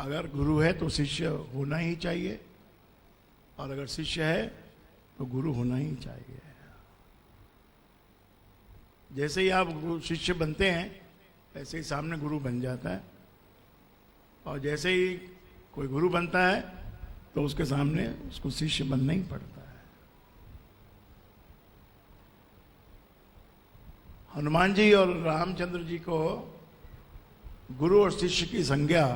अगर गुरु है तो शिष्य होना ही चाहिए, और अगर शिष्य है तो गुरु होना ही चाहिए। जैसे ही आप शिष्य बनते हैं ऐसे ही सामने गुरु बन जाता है, और जैसे ही कोई गुरु बनता है तो उसके सामने उसको शिष्य बनना ही पड़ता है। हनुमान जी और रामचंद्र जी को गुरु और शिष्य की संज्ञा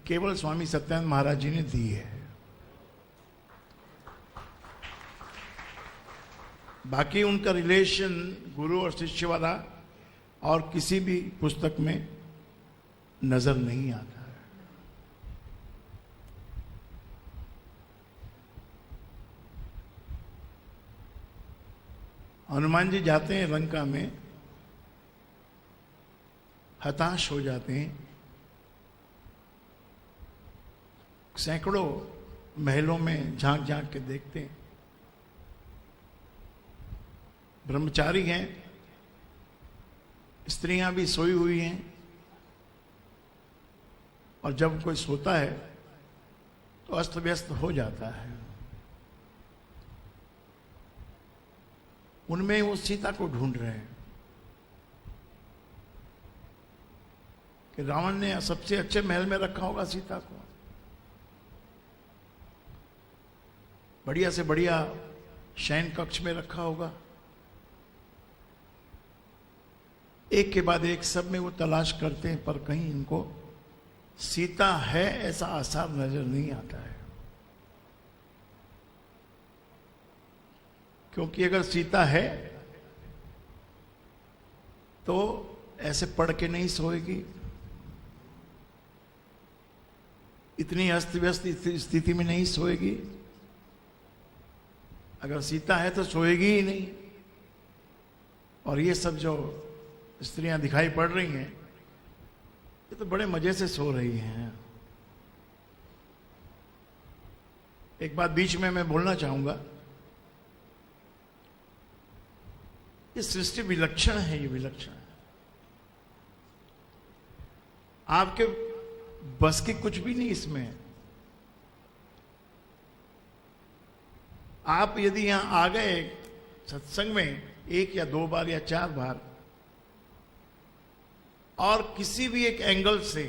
केवल स्वामी सत्यानंद महाराज जी ने दी है। बाकी उनका रिलेशन गुरु और शिष्य वाला और किसी भी पुस्तक में नजर नहीं आता है। हनुमान जी जाते हैं लंका में, हताश हो जाते हैं, सैकड़ों महलों में झांक झांक के देखते हैं, ब्रह्मचारी हैं, स्त्रियां भी सोई हुई हैं, और जब कोई सोता है तो अस्त व्यस्त हो जाता है। उनमें वो सीता को ढूंढ रहे हैं कि रावण ने सबसे अच्छे महल में रखा होगा सीता को, बढ़िया से बढ़िया शयन कक्ष में रखा होगा। एक के बाद एक सब में वो तलाश करते हैं, पर कहीं इनको सीता है ऐसा आसार नजर नहीं आता है। क्योंकि अगर सीता है तो ऐसे पढ़ के नहीं सोएगी, इतनी अस्त व्यस्त स्थिति में नहीं सोएगी। अगर सीता है तो सोएगी ही नहीं। और ये सब जो स्त्रियां दिखाई पड़ रही हैं ये तो बड़े मजे से सो रही हैं। एक बात बीच में मैं बोलना चाहूंगा, ये सृष्टि विलक्षण है, ये विलक्षण है। आपके बस की कुछ भी नहीं इसमें। आप यदि यहां आ गए सत्संग में एक या दो बार या चार बार, और किसी भी एक एंगल से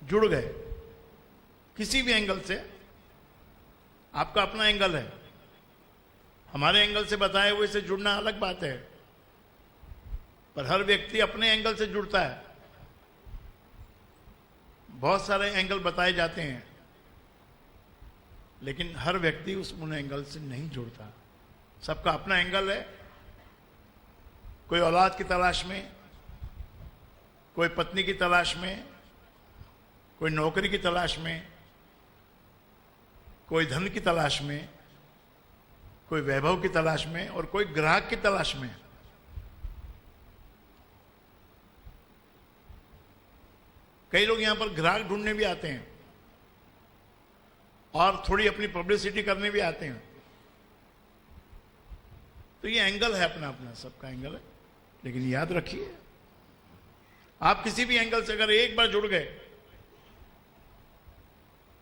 जुड़ गए, किसी भी एंगल से, आपका अपना एंगल है, हमारे एंगल से बताए हुए से जुड़ना अलग बात है, पर हर व्यक्ति अपने एंगल से जुड़ता है। बहुत सारे एंगल बताए जाते हैं, लेकिन हर व्यक्ति उन एंगल से नहीं जुड़ता। सबका अपना एंगल है। कोई औलाद की तलाश में, कोई पत्नी की तलाश में, कोई नौकरी की तलाश में, कोई धन की तलाश में, कोई वैभव की तलाश में, और कोई ग्राहक की तलाश में। कई लोग यहां पर ग्राहक ढूंढने भी आते हैं और थोड़ी अपनी पब्लिसिटी करने भी आते हैं। तो ये एंगल है अपना अपना, सबका एंगल है। लेकिन याद रखिए, आप किसी भी एंगल से अगर एक बार जुड़ गए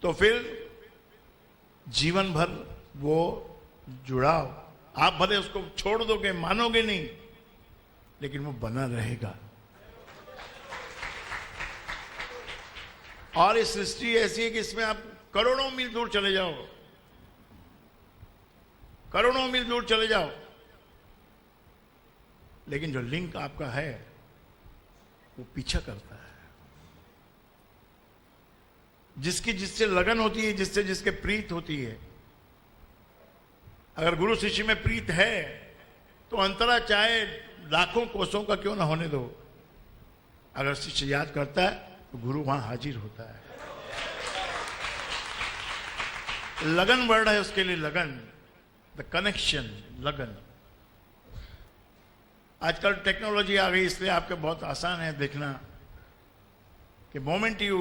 तो फिर जीवन भर वो जुड़ाव, आप भले उसको छोड़ दोगे, मानोगे नहीं, लेकिन वो बना रहेगा। और ये सृष्टि ऐसी है कि इसमें आप करोड़ों मील दूर चले जाओ, करोड़ों मील दूर चले जाओ, लेकिन जो लिंक आपका है वो पीछा करता है। जिसकी जिससे लगन होती है, जिससे जिसके प्रीत होती है। अगर गुरु शिष्य में प्रीत है तो अंतरा चाहे लाखों कोसों का क्यों ना होने दो, अगर शिष्य याद करता है तो गुरु वहां हाजिर होता है। लगन वर्ड है उसके लिए, लगन, द कनेक्शन, लगन। आजकल टेक्नोलॉजी आ गई, इसलिए आपके बहुत आसान है देखना कि moment you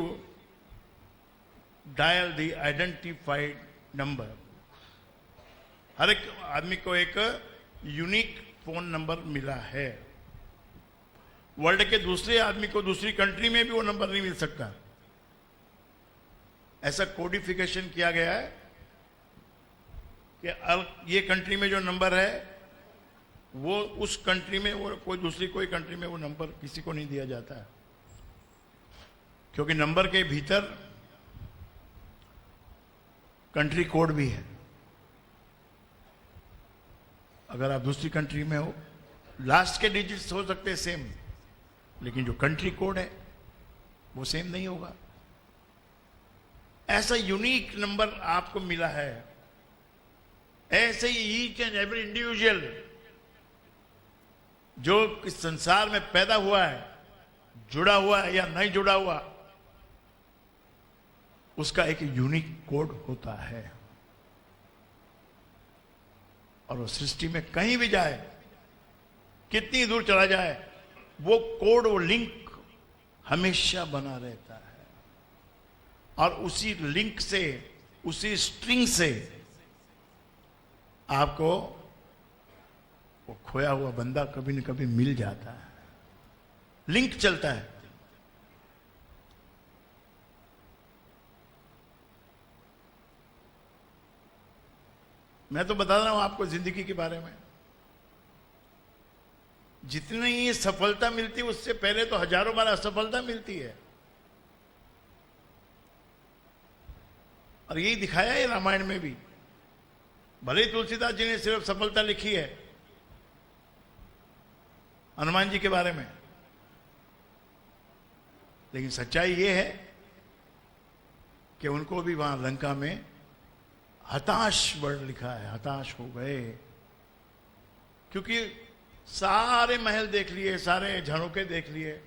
dial the identified number, हर एक आदमी को एक यूनिक फोन नंबर मिला है। वर्ल्ड के दूसरे आदमी को दूसरी कंट्री में भी वो नंबर नहीं मिल सकता। ऐसा कोडिफिकेशन किया गया है कि ये कंट्री में जो नंबर है वो उस कंट्री में, वो कोई कंट्री में वो नंबर किसी को नहीं दिया जाता है, क्योंकि नंबर के भीतर कंट्री कोड भी है। अगर आप दूसरी कंट्री में हो, लास्ट के डिजिट्स हो सकते हैं सेम, लेकिन जो कंट्री कोड है वो सेम नहीं होगा। ऐसा यूनिक नंबर आपको मिला है। ऐसे ही ईच एंड एवरी इंडिविजुअल जो इस संसार में पैदा हुआ है, जुड़ा हुआ है या नहीं जुड़ा हुआ, उसका एक यूनिक कोड होता है। और वो सृष्टि में कहीं भी जाए, कितनी दूर चला जाए, वो कोड, वो लिंक हमेशा बना रहता है। और उसी लिंक से, उसी स्ट्रिंग से आपको वो खोया हुआ बंदा कभी न कभी मिल जाता है। लिंक चलता है। मैं तो बता रहा हूं आपको जिंदगी के बारे में। जितनी ये सफलता मिलती है उससे पहले तो हजारों बार असफलता मिलती है। और यही दिखाया है रामायण में भी। भले ही तुलसीदास जी ने सिर्फ सफलता लिखी है हनुमान जी के बारे में, लेकिन सच्चाई ये है कि उनको भी वहां लंका में हताश वर्ड लिखा है। हताश हो गए, क्योंकि सारे महल देख लिए, सारे झरोके देख लिए,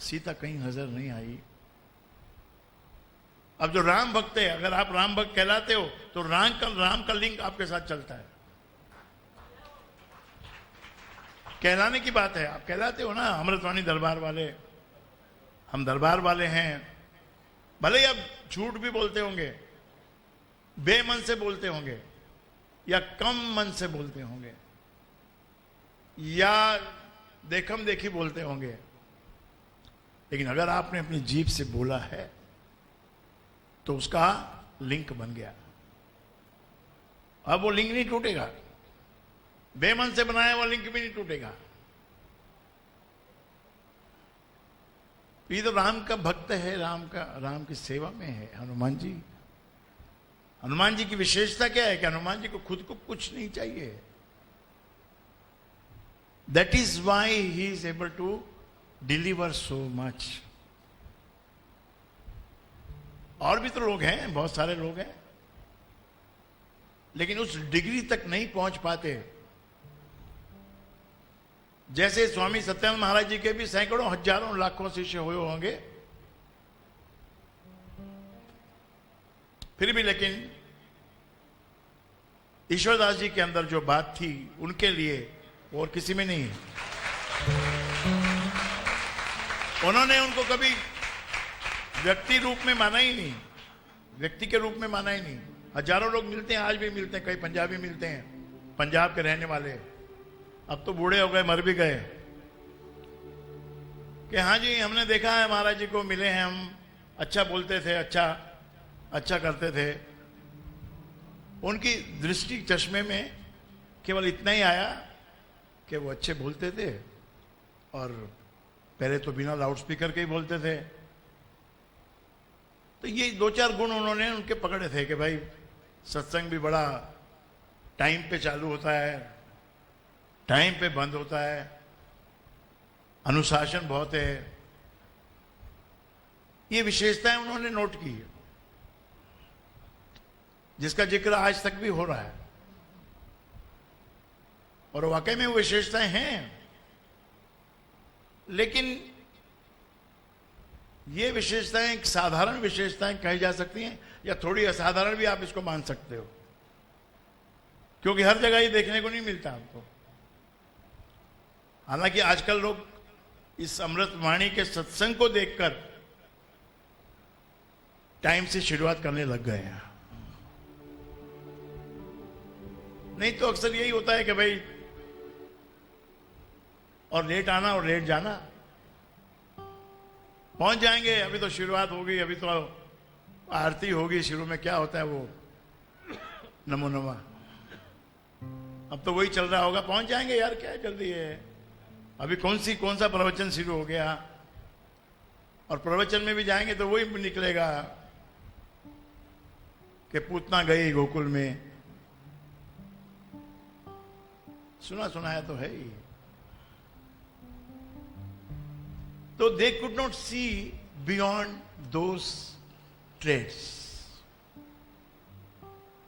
सीता कहीं नजर नहीं आई। अब जो राम भक्त है, अगर आप राम भक्त कहलाते हो तो राम का लिंक आपके साथ चलता है। कहलाने की बात है, आप कहलाते हो ना। अमृतवाणी दरबार वाले, हम दरबार वाले हैं। भले ही आप झूठ भी बोलते होंगे, बेमन से बोलते होंगे, या कम मन से बोलते होंगे, या देखम देखी बोलते होंगे, लेकिन अगर आपने अपनी जीभ से बोला है तो उसका लिंक बन गया। अब वो लिंक नहीं टूटेगा। बेमन से बनाया हुआ लिंक भी नहीं टूटेगा। ये तो राम का भक्त है, राम की सेवा में है हनुमान जी। हनुमान जी की विशेषता क्या है कि हनुमान जी को खुद को कुछ नहीं चाहिए। That is why he is able to deliver so much. और भी तो लोग हैं, बहुत सारे लोग हैं, लेकिन उस डिग्री तक नहीं पहुंच पाते। जैसे स्वामी सत्यानंद महाराज जी के भी सैकड़ों, हजारों, लाखों शिष्य हुए होंगे, फिर भी लेकिन ईश्वरदास जी के अंदर जो बात थी उनके लिए और किसी में नहीं है। उन्होंने उनको कभी व्यक्ति रूप में माना ही नहीं, व्यक्ति के रूप में माना ही नहीं। हजारों लोग मिलते हैं, आज भी मिलते हैं, कई पंजाबी मिलते हैं, पंजाब के रहने वाले, अब तो बूढ़े हो गए, मर भी गए, कि हाँ जी हमने देखा है महाराज जी को, मिले हैं हम, अच्छा बोलते थे, अच्छा करते थे। उनकी दृष्टि चश्मे में केवल इतना ही आया कि वो अच्छे बोलते थे, और पहले तो बिना लाउडस्पीकर के ही बोलते थे। तो ये दो चार गुण उन्होंने उनके पकड़े थे कि भाई सत्संग भी बड़ा टाइम पे चालू होता है, टाइम पे बंद होता है, अनुशासन बहुत है। ये विशेषताएं उन्होंने नोट की, जिसका जिक्र आज तक भी हो रहा है, और वाकई में वो विशेषताएं हैं। लेकिन ये विशेषताएं एक साधारण विशेषताएं कही जा सकती हैं, या थोड़ी असाधारण भी आप इसको मान सकते हो, क्योंकि हर जगह ये देखने को नहीं मिलता आपको। हालांकि आजकल लोग इस अमृतवाणी के सत्संग को देखकर टाइम से शुरुआत करने लग गए हैं। नहीं तो अक्सर यही होता है कि भाई और लेट आना और लेट जाना। पहुंच जाएंगे, अभी तो शुरुआत होगी, अभी तो आरती होगी, शुरू में क्या होता है वो नमो नमः, अब तो वही चल रहा होगा। पहुंच जाएंगे यार, क्या जल्दी है, अभी कौन सा प्रवचन शुरू हो गया। और प्रवचन में भी जाएंगे तो वही निकलेगा कि पूतना गई गोकुल में। सुना सुनाया तो है ही। तो they could not see beyond those trades,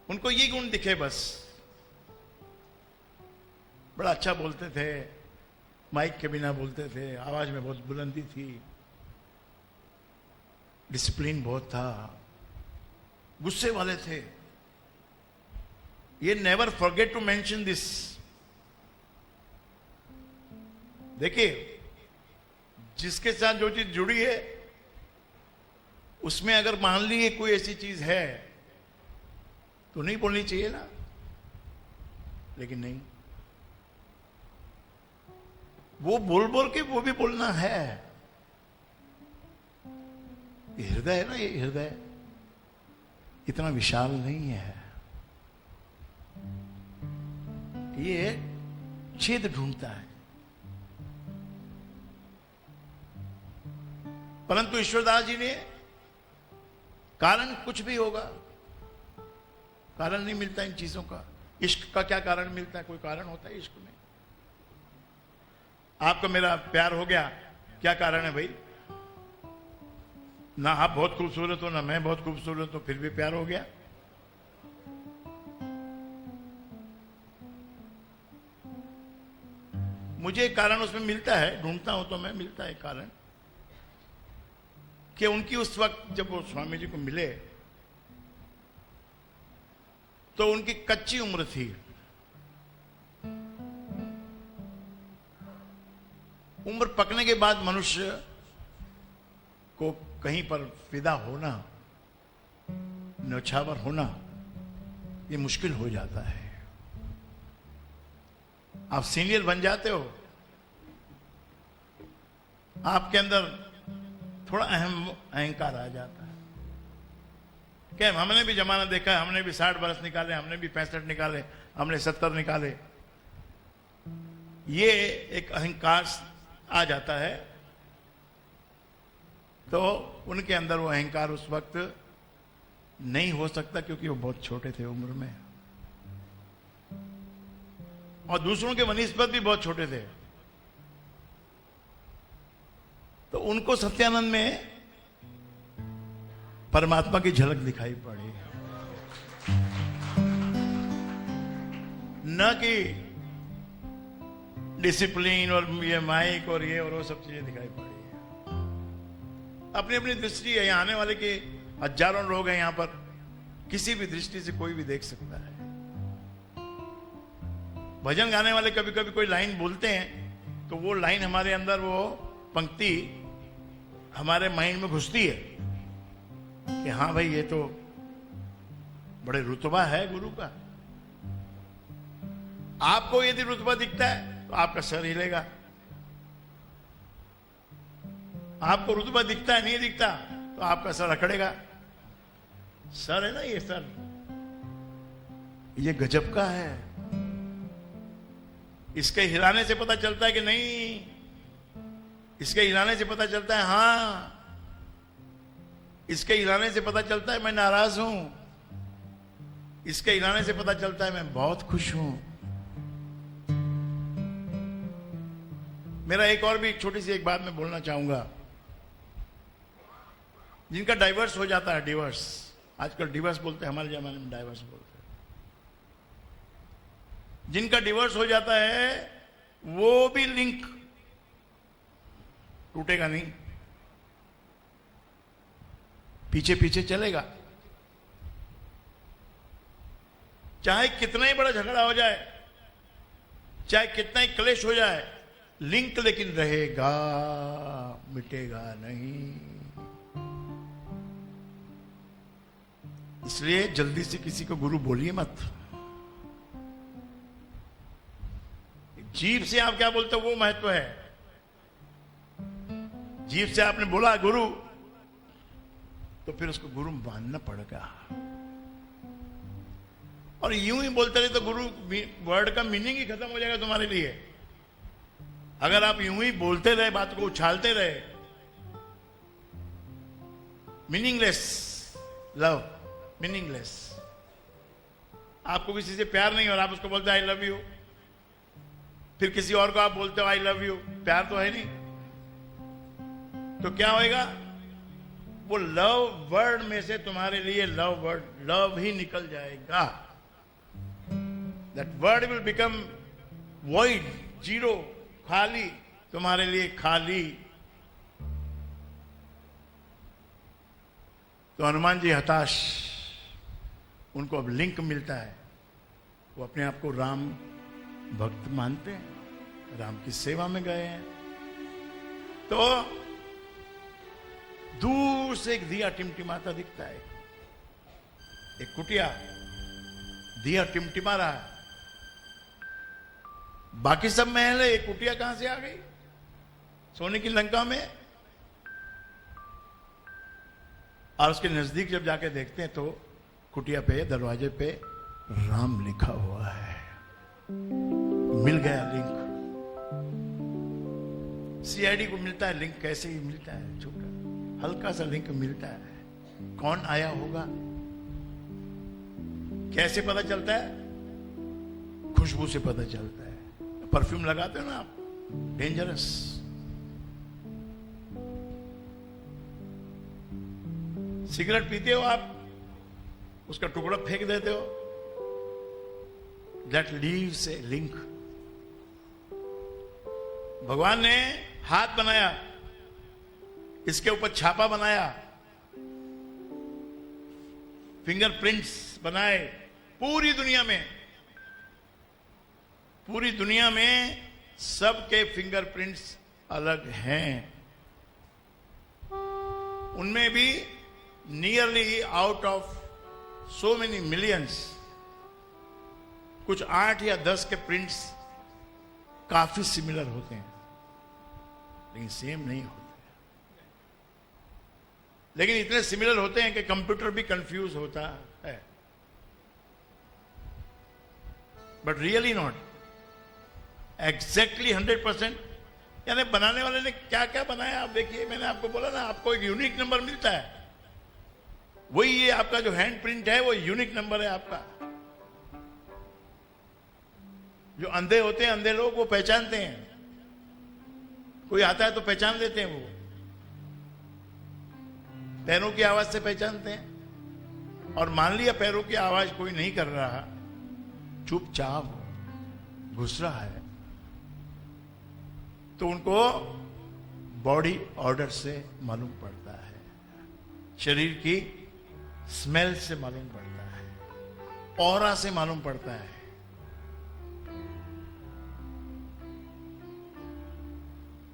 उनको ये गुण दिखे बस। बड़ा अच्छा बोलते थे, माइक के बिना बोलते थे, आवाज में बहुत बुलंदी थी, डिसिप्लिन बहुत था, गुस्से वाले थे। ये never forget to mention this. देखिए, जिसके साथ जो चीज जुड़ी है उसमें अगर मान ली कोई ऐसी चीज है तो नहीं बोलनी चाहिए ना, लेकिन नहीं, वो बोल बोल के वो भी बोलना है। ये हृदय है ना, ये हृदय इतना विशाल नहीं है, ये छेद ढूंढता है। परंतु ईश्वरदास जी ने, कारण कुछ भी होगा, कारण नहीं मिलता इन चीजों का। इश्क का क्या कारण मिलता है? कोई कारण होता है इश्क में? आपका मेरा प्यार हो गया, क्या कारण है भाई? ना आप बहुत खूबसूरत हो, ना मैं बहुत खूबसूरत हूं, फिर भी प्यार हो गया। मुझे कारण उसमें मिलता है, ढूंढता हूं तो मैं, मिलता है कारण कि उनकी उस वक्त जब वो स्वामी जी को मिले तो उनकी कच्ची उम्र थी। उम्र पकने के बाद मनुष्य को कहीं पर फिदा होना, न्यौछावर होना, ये मुश्किल हो जाता है। आप सीनियर बन जाते हो, आपके अंदर थोड़ा अहंकार आ जाता है। क्या हमने भी जमाना देखा है, हमने भी 60 बरस निकाले, हमने भी 65 निकाले, हमने 70 निकाले। ये एक अहंकार आ जाता है, तो उनके अंदर वो अहंकार उस वक्त नहीं हो सकता, क्योंकि वो बहुत छोटे थे उम्र में और दूसरों के बनिस्बत भी बहुत छोटे थे। तो उनको सत्यानंद में परमात्मा की झलक दिखाई पड़ी, न कि डिसिप्लिन और ये माइक और ये और वो सब चीजें दिखाई पड़ी। अपनी अपनी दृष्टि है, यहां आने वाले के हजारों लोग हैं यहां पर, किसी भी दृष्टि से कोई भी देख सकता है। भजन गाने वाले कभी कभी कोई लाइन बोलते हैं तो वो लाइन हमारे अंदर, वो पंक्ति हमारे माइंड में घुसती है कि हाँ भाई, ये तो बड़े रुतबा है गुरु का। आपको यदि रुतबा दिखता है तो आपका सर हिलेगा, आपको रुतबा दिखता है, नहीं दिखता तो आपका सर अकड़ेगा। सर है ना, ये सर, ये गजब का है, इसके हिलाने से पता चलता है कि नहीं, इसके हिलाने से पता चलता है हां, इसके हिलाने से पता चलता है मैं नाराज हूं, इसके हिलाने से पता चलता है मैं बहुत खुश हूं। मेरा एक और भी छोटी सी एक बात मैं बोलना चाहूंगा। जिनका डाइवर्स हो जाता है, डिवर्स, आजकल डिवर्स बोलते हैं, हमारे जमाने में डाइवर्स बोलते हैं। जिनका डिवर्स हो जाता है वो भी लिंक टूटेगा नहीं, पीछे पीछे चलेगा। चाहे कितना ही बड़ा झगड़ा हो जाए, चाहे कितना ही क्लेश हो जाए, लिंक लेकिन रहेगा, मिटेगा नहीं। इसलिए जल्दी से किसी को गुरु बोलिए मत, जीभ से आप क्या बोलते हो वो महत्व है। जीभ से आपने बोला गुरु, तो फिर उसको गुरु मानना पड़ेगा। और यूं ही बोलते रहे तो गुरु वर्ड का मीनिंग ही खत्म हो जाएगा तुम्हारे लिए। अगर आप यूं ही बोलते रहे, बात को उछालते रहे, मीनिंगलेस लव, मीनिंगलेस। आपको किसी से प्यार नहीं और आप उसको बोलते आई लव यू, फिर किसी और को आप बोलते हो आई लव यू, प्यार तो है नहीं। तो क्या होएगा, वो लव वर्ड में से तुम्हारे लिए लव वर्ड लव ही निकल जाएगा। That word will become void, zero, खाली, तुम्हारे लिए खाली। तो हनुमान जी हताश, उनको अब लिंक मिलता है, वो अपने आप को राम भक्त मानते हैं, राम की सेवा में गए हैं। तो दूर से एक दिया टिमटिमाता दिखता है, एक कुटिया, दिया टिमटिमा रहा है। बाकी सब महल है, एक कुटिया कहां से आ गई सोने की लंका में। और उसके नजदीक जब जाके देखते हैं तो कुटिया पे दरवाजे पे राम लिखा हुआ है। मिल गया लिंक। सीआईडी को मिलता है लिंक, कैसे ही मिलता है, छोटा हल्का सा लिंक मिलता है। कौन आया होगा, कैसे पता चलता है? खुशबू से पता चलता है। परफ्यूम लगाते हो ना आप, डेंजरस। सिगरेट पीते हो आप, उसका टुकड़ा फेंक देते हो, दैट लीव्स ए लिंक। भगवान ने हाथ बनाया, इसके ऊपर छापा बनाया, फिंगरप्रिंट्स बनाए। पूरी दुनिया में सबके फिंगरप्रिंट्स अलग हैं। उनमें भी nearly out of so many millions, कुछ 8 या 10 के प्रिंट्स काफी सिमिलर होते हैं, लेकिन सेम नहीं होते। लेकिन इतने सिमिलर होते हैं कि कंप्यूटर भी कंफ्यूज होता है, बट रियली नॉट एग्जैक्टली 100%। यानी बनाने वाले ने क्या क्या बनाया आप देखिए। मैंने आपको बोला ना, आपको एक यूनिक नंबर मिलता है, वही ये आपका जो हैंड प्रिंट है वो यूनिक नंबर है आपका। जो अंधे होते हैं, अंधे लोग, वो पहचानते हैं। कोई आता है तो पहचान लेते हैं, वो पैरों की आवाज से पहचानते हैं। और मान लिया पैरों की आवाज कोई नहीं कर रहा, चुपचाप घुस रहा है, तो उनको बॉडी ऑर्डर से मालूम पड़ता है, शरीर की स्मेल से मालूम पड़ता है, ऑरा से मालूम पड़ता है।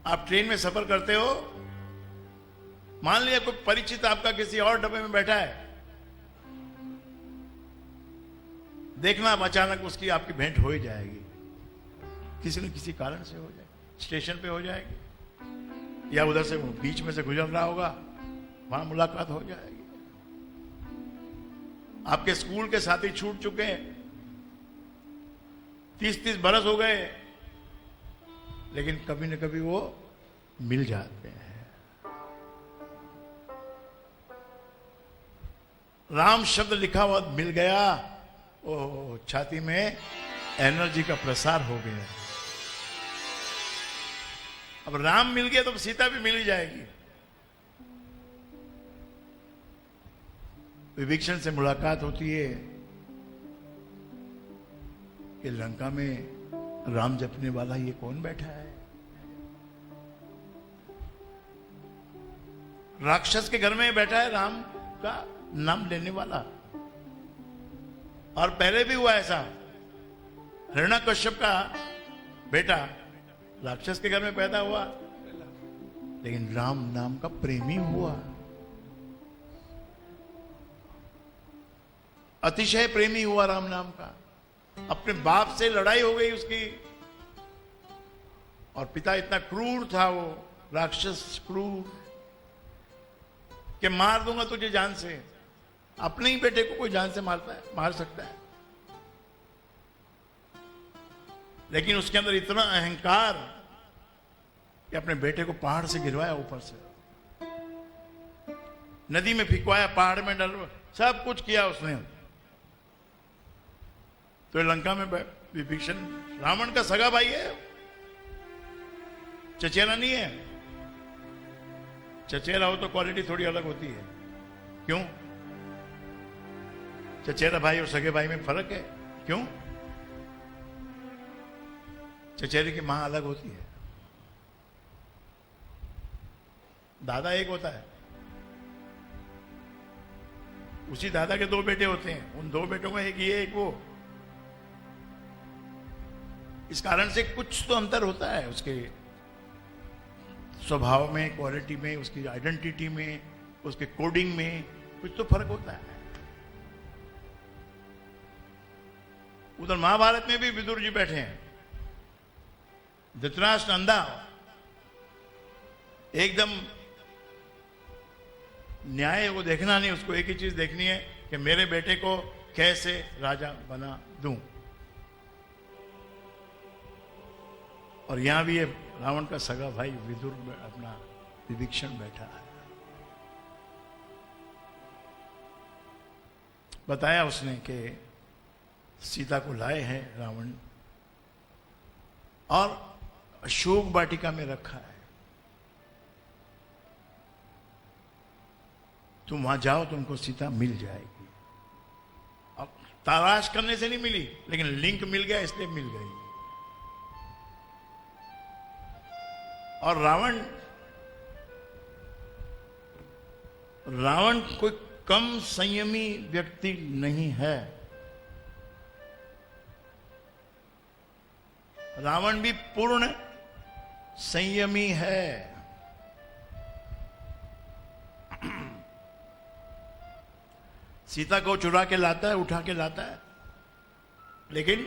आप ट्रेन में सफर करते हो, मान लिया कोई परिचित आपका किसी और डब्बे में बैठा है, देखना अब अचानक उसकी आपकी भेंट हो ही जाएगी, किसी न किसी कारण से हो जाएगी। स्टेशन पे हो जाएगी, या उधर से बीच में से गुजर रहा होगा, वहां मुलाकात हो जाएगी। आपके स्कूल के साथी छूट चुके हैं, 30-30 बरस हो गए, लेकिन कभी न कभी वो मिल जाते हैं। राम शब्द लिखा हुआ मिल गया, ओ छाती में एनर्जी का प्रसार हो गया। अब राम मिल गया तो सीता भी मिल ही जाएगी। विभीषण से मुलाकात होती है कि लंका में राम जपने वाला ये कौन बैठा है? राक्षस के घर में बैठा है राम का नाम लेने वाला। और पहले भी हुआ ऐसा, हिरण्यकश्यप का बेटा राक्षस के घर में पैदा हुआ, लेकिन राम नाम का प्रेमी हुआ, अतिशय प्रेमी हुआ राम नाम का। अपने बाप से लड़ाई हो गई उसकी, और पिता इतना क्रूर था, वो राक्षस क्रूर, कि मार दूंगा तुझे जान से। अपने ही बेटे को कोई जान से मारता है, मार सकता है, लेकिन उसके अंदर इतना अहंकार कि अपने बेटे को पहाड़ से गिरवाया, ऊपर से नदी में फिकवाया, पहाड़ में डलवा, सब कुछ किया उसने। तो लंका में विभीषण रावण का सगा भाई है, चचेरा नहीं है। चचेरा हो तो क्वालिटी थोड़ी अलग होती है। क्यों? चचेरा भाई और सगे भाई में फर्क है। क्यों? चचेरे की मां अलग होती है, दादा एक होता है। उसी दादा के दो बेटे होते हैं, उन दो बेटों में एक ये एक वो। इस कारण से कुछ तो अंतर होता है उसके स्वभाव में, क्वालिटी में, उसकी आइडेंटिटी में, उसके कोडिंग में कुछ तो फर्क होता है। उधर महाभारत में भी विदुर जी बैठे हैं, धृतराष्ट्र अंधा, एकदम न्याय वो देखना नहीं, उसको एक ही चीज देखनी है कि मेरे बेटे को कैसे राजा बना दूं। और यहां भी ये रावण का सगा भाई विदुर अपना विभीषण बैठा है। बताया उसने कि सीता को लाए हैं रावण और अशोक वाटिका में रखा है, तुम वहां जाओ, तुमको सीता मिल जाएगी। अब तलाश करने से नहीं मिली, लेकिन लिंक मिल गया इसलिए मिल गई। और रावण कोई कम संयमी व्यक्ति नहीं है। रावण भी पूर्ण संयमी है। सीता को चुरा के लाता है, उठा के लाता है, लेकिन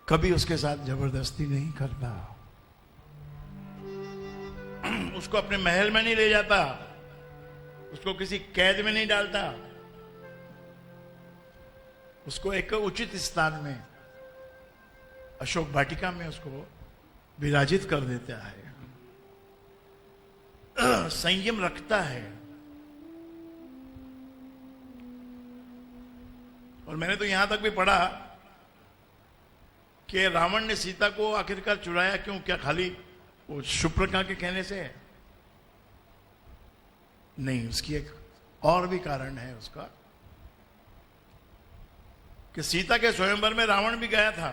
कभी उसके साथ जबरदस्ती नहीं करता। उसको अपने महल में नहीं ले जाता, उसको किसी कैद में नहीं डालता, उसको एक उचित स्थान में अशोक वाटिका में उसको विराजित कर देता है, संयम रखता है। और मैंने तो यहां तक भी पढ़ा कि रावण ने सीता को आखिरकार चुराया क्यों? क्या खाली वो शुप्रका के कहने से? नहीं, उसकी एक और भी कारण है उसका, कि सीता के स्वयंवर में रावण भी गया था।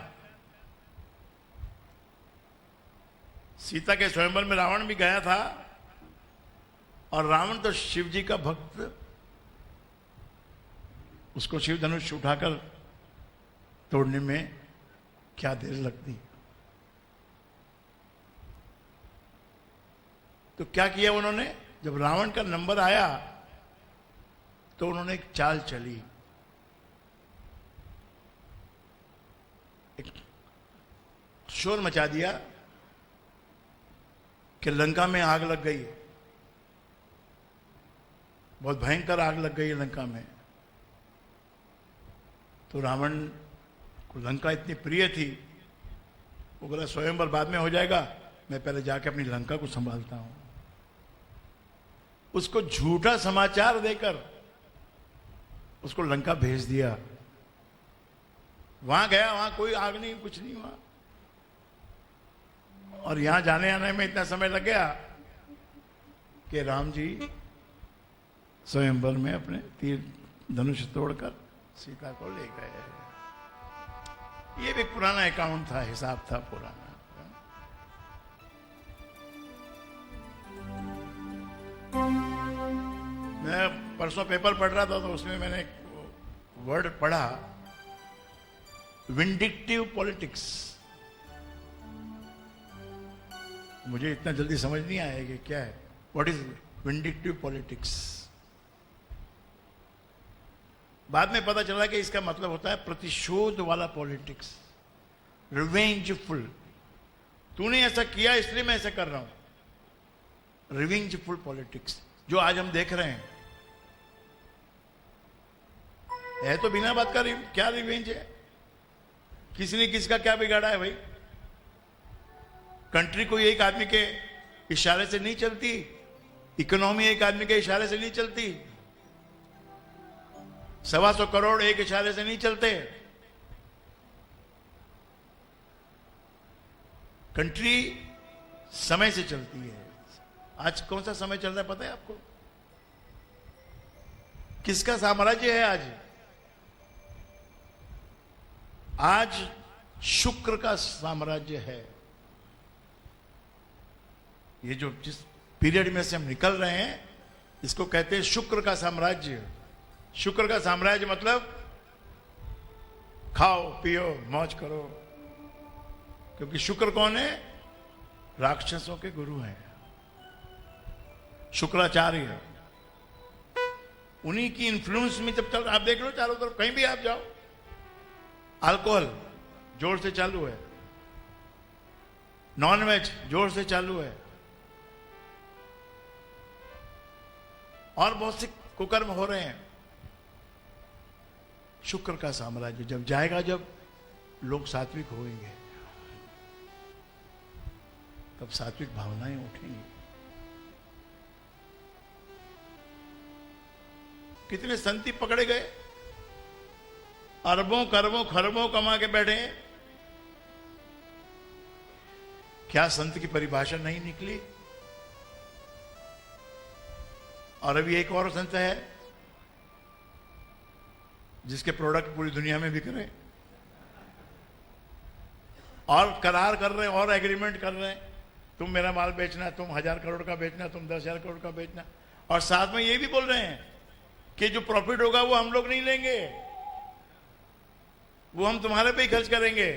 सीता के स्वयंवर में रावण भी गया था, और रावण तो शिव जी का भक्त, उसको शिव धनुष उठाकर तोड़ने में क्या देर लगती। तो क्या किया उन्होंने? जब रावण का नंबर आया तो उन्होंने एक चाल चली, एक शोर मचा दिया कि लंका में आग लग गई, बहुत भयंकर आग लग गई लंका में। तो रावण को लंका इतनी प्रिय थी, वो बोला स्वयंवर बाद में हो जाएगा, मैं पहले जाके अपनी लंका को संभालता हूं। उसको झूठा समाचार देकर उसको लंका भेज दिया। वहां गया, वहां कोई आग नहीं, कुछ नहीं हुआ, और यहां जाने आने में इतना समय लग गया कि राम जी स्वयंवर में अपने तीर धनुष तोड़कर सीता को ले गए। ये भी पुराना अकाउंट था, हिसाब था पुराना। मैं परसों पेपर पढ़ रहा था तो उसमें मैंने एक वर्ड पढ़ा, विंडिक्टिव पॉलिटिक्स। मुझे इतना जल्दी समझ नहीं आया कि क्या है, व्हाट इज विंडिक्टिव पॉलिटिक्स। बाद में पता चला कि इसका मतलब होता है प्रतिशोध वाला पॉलिटिक्स, रिवेंजफुल, तूने ऐसा किया इसलिए मैं ऐसा कर रहा हूं। रिवेंजफुल पॉलिटिक्स जो आज हम देख रहे हैं, है तो बिना बात का क्या रिवेंज है? किसी ने किसका क्या बिगाड़ा है भाई? कंट्री कोई एक आदमी के इशारे से नहीं चलती, इकोनॉमी एक आदमी के इशारे से नहीं चलती, 125 करोड़ एक इशारे से नहीं चलते। कंट्री समय से चलती है। आज कौन सा समय चल रहा है पता है आपको? किसका साम्राज्य है आज? आज शुक्र का साम्राज्य है। ये जो जिस पीरियड में से हम निकल रहे हैं इसको कहते हैं शुक्र का साम्राज्य। शुक्र का साम्राज्य मतलब खाओ पियो मौज करो, क्योंकि शुक्र कौन है? राक्षसों के गुरु हैं, शुक्राचार्य। उन्हीं की इन्फ्लुएंस में जब चल, आप देख लो चारों तरफ, कहीं भी आप जाओ, अल्कोहल जोर से चालू है, नॉनवेज जोर से चालू है, और बहुत से कुकर्म हो रहे हैं। शुक्र का साम्राज्य जब जाएगा, जब लोग सात्विक होंगे, तब सात्विक भावनाएं उठेंगी। कितने संती पकड़े गए, अरबों करबों खरबों कमा के बैठे हैं, क्या संत की परिभाषा नहीं निकली? और अभी एक और संत है जिसके प्रोडक्ट पूरी दुनिया में बिक रहे हैं, और करार कर रहे हैं और एग्रीमेंट कर रहे हैं, तुम मेरा माल बेचना, तुम 1000 करोड़ का बेचना, तुम 10,000 करोड़ का बेचना, और साथ में ये भी बोल रहे हैं कि जो प्रॉफिट होगा वो हम लोग नहीं लेंगे, वो हम तुम्हारे पे ही खर्च करेंगे।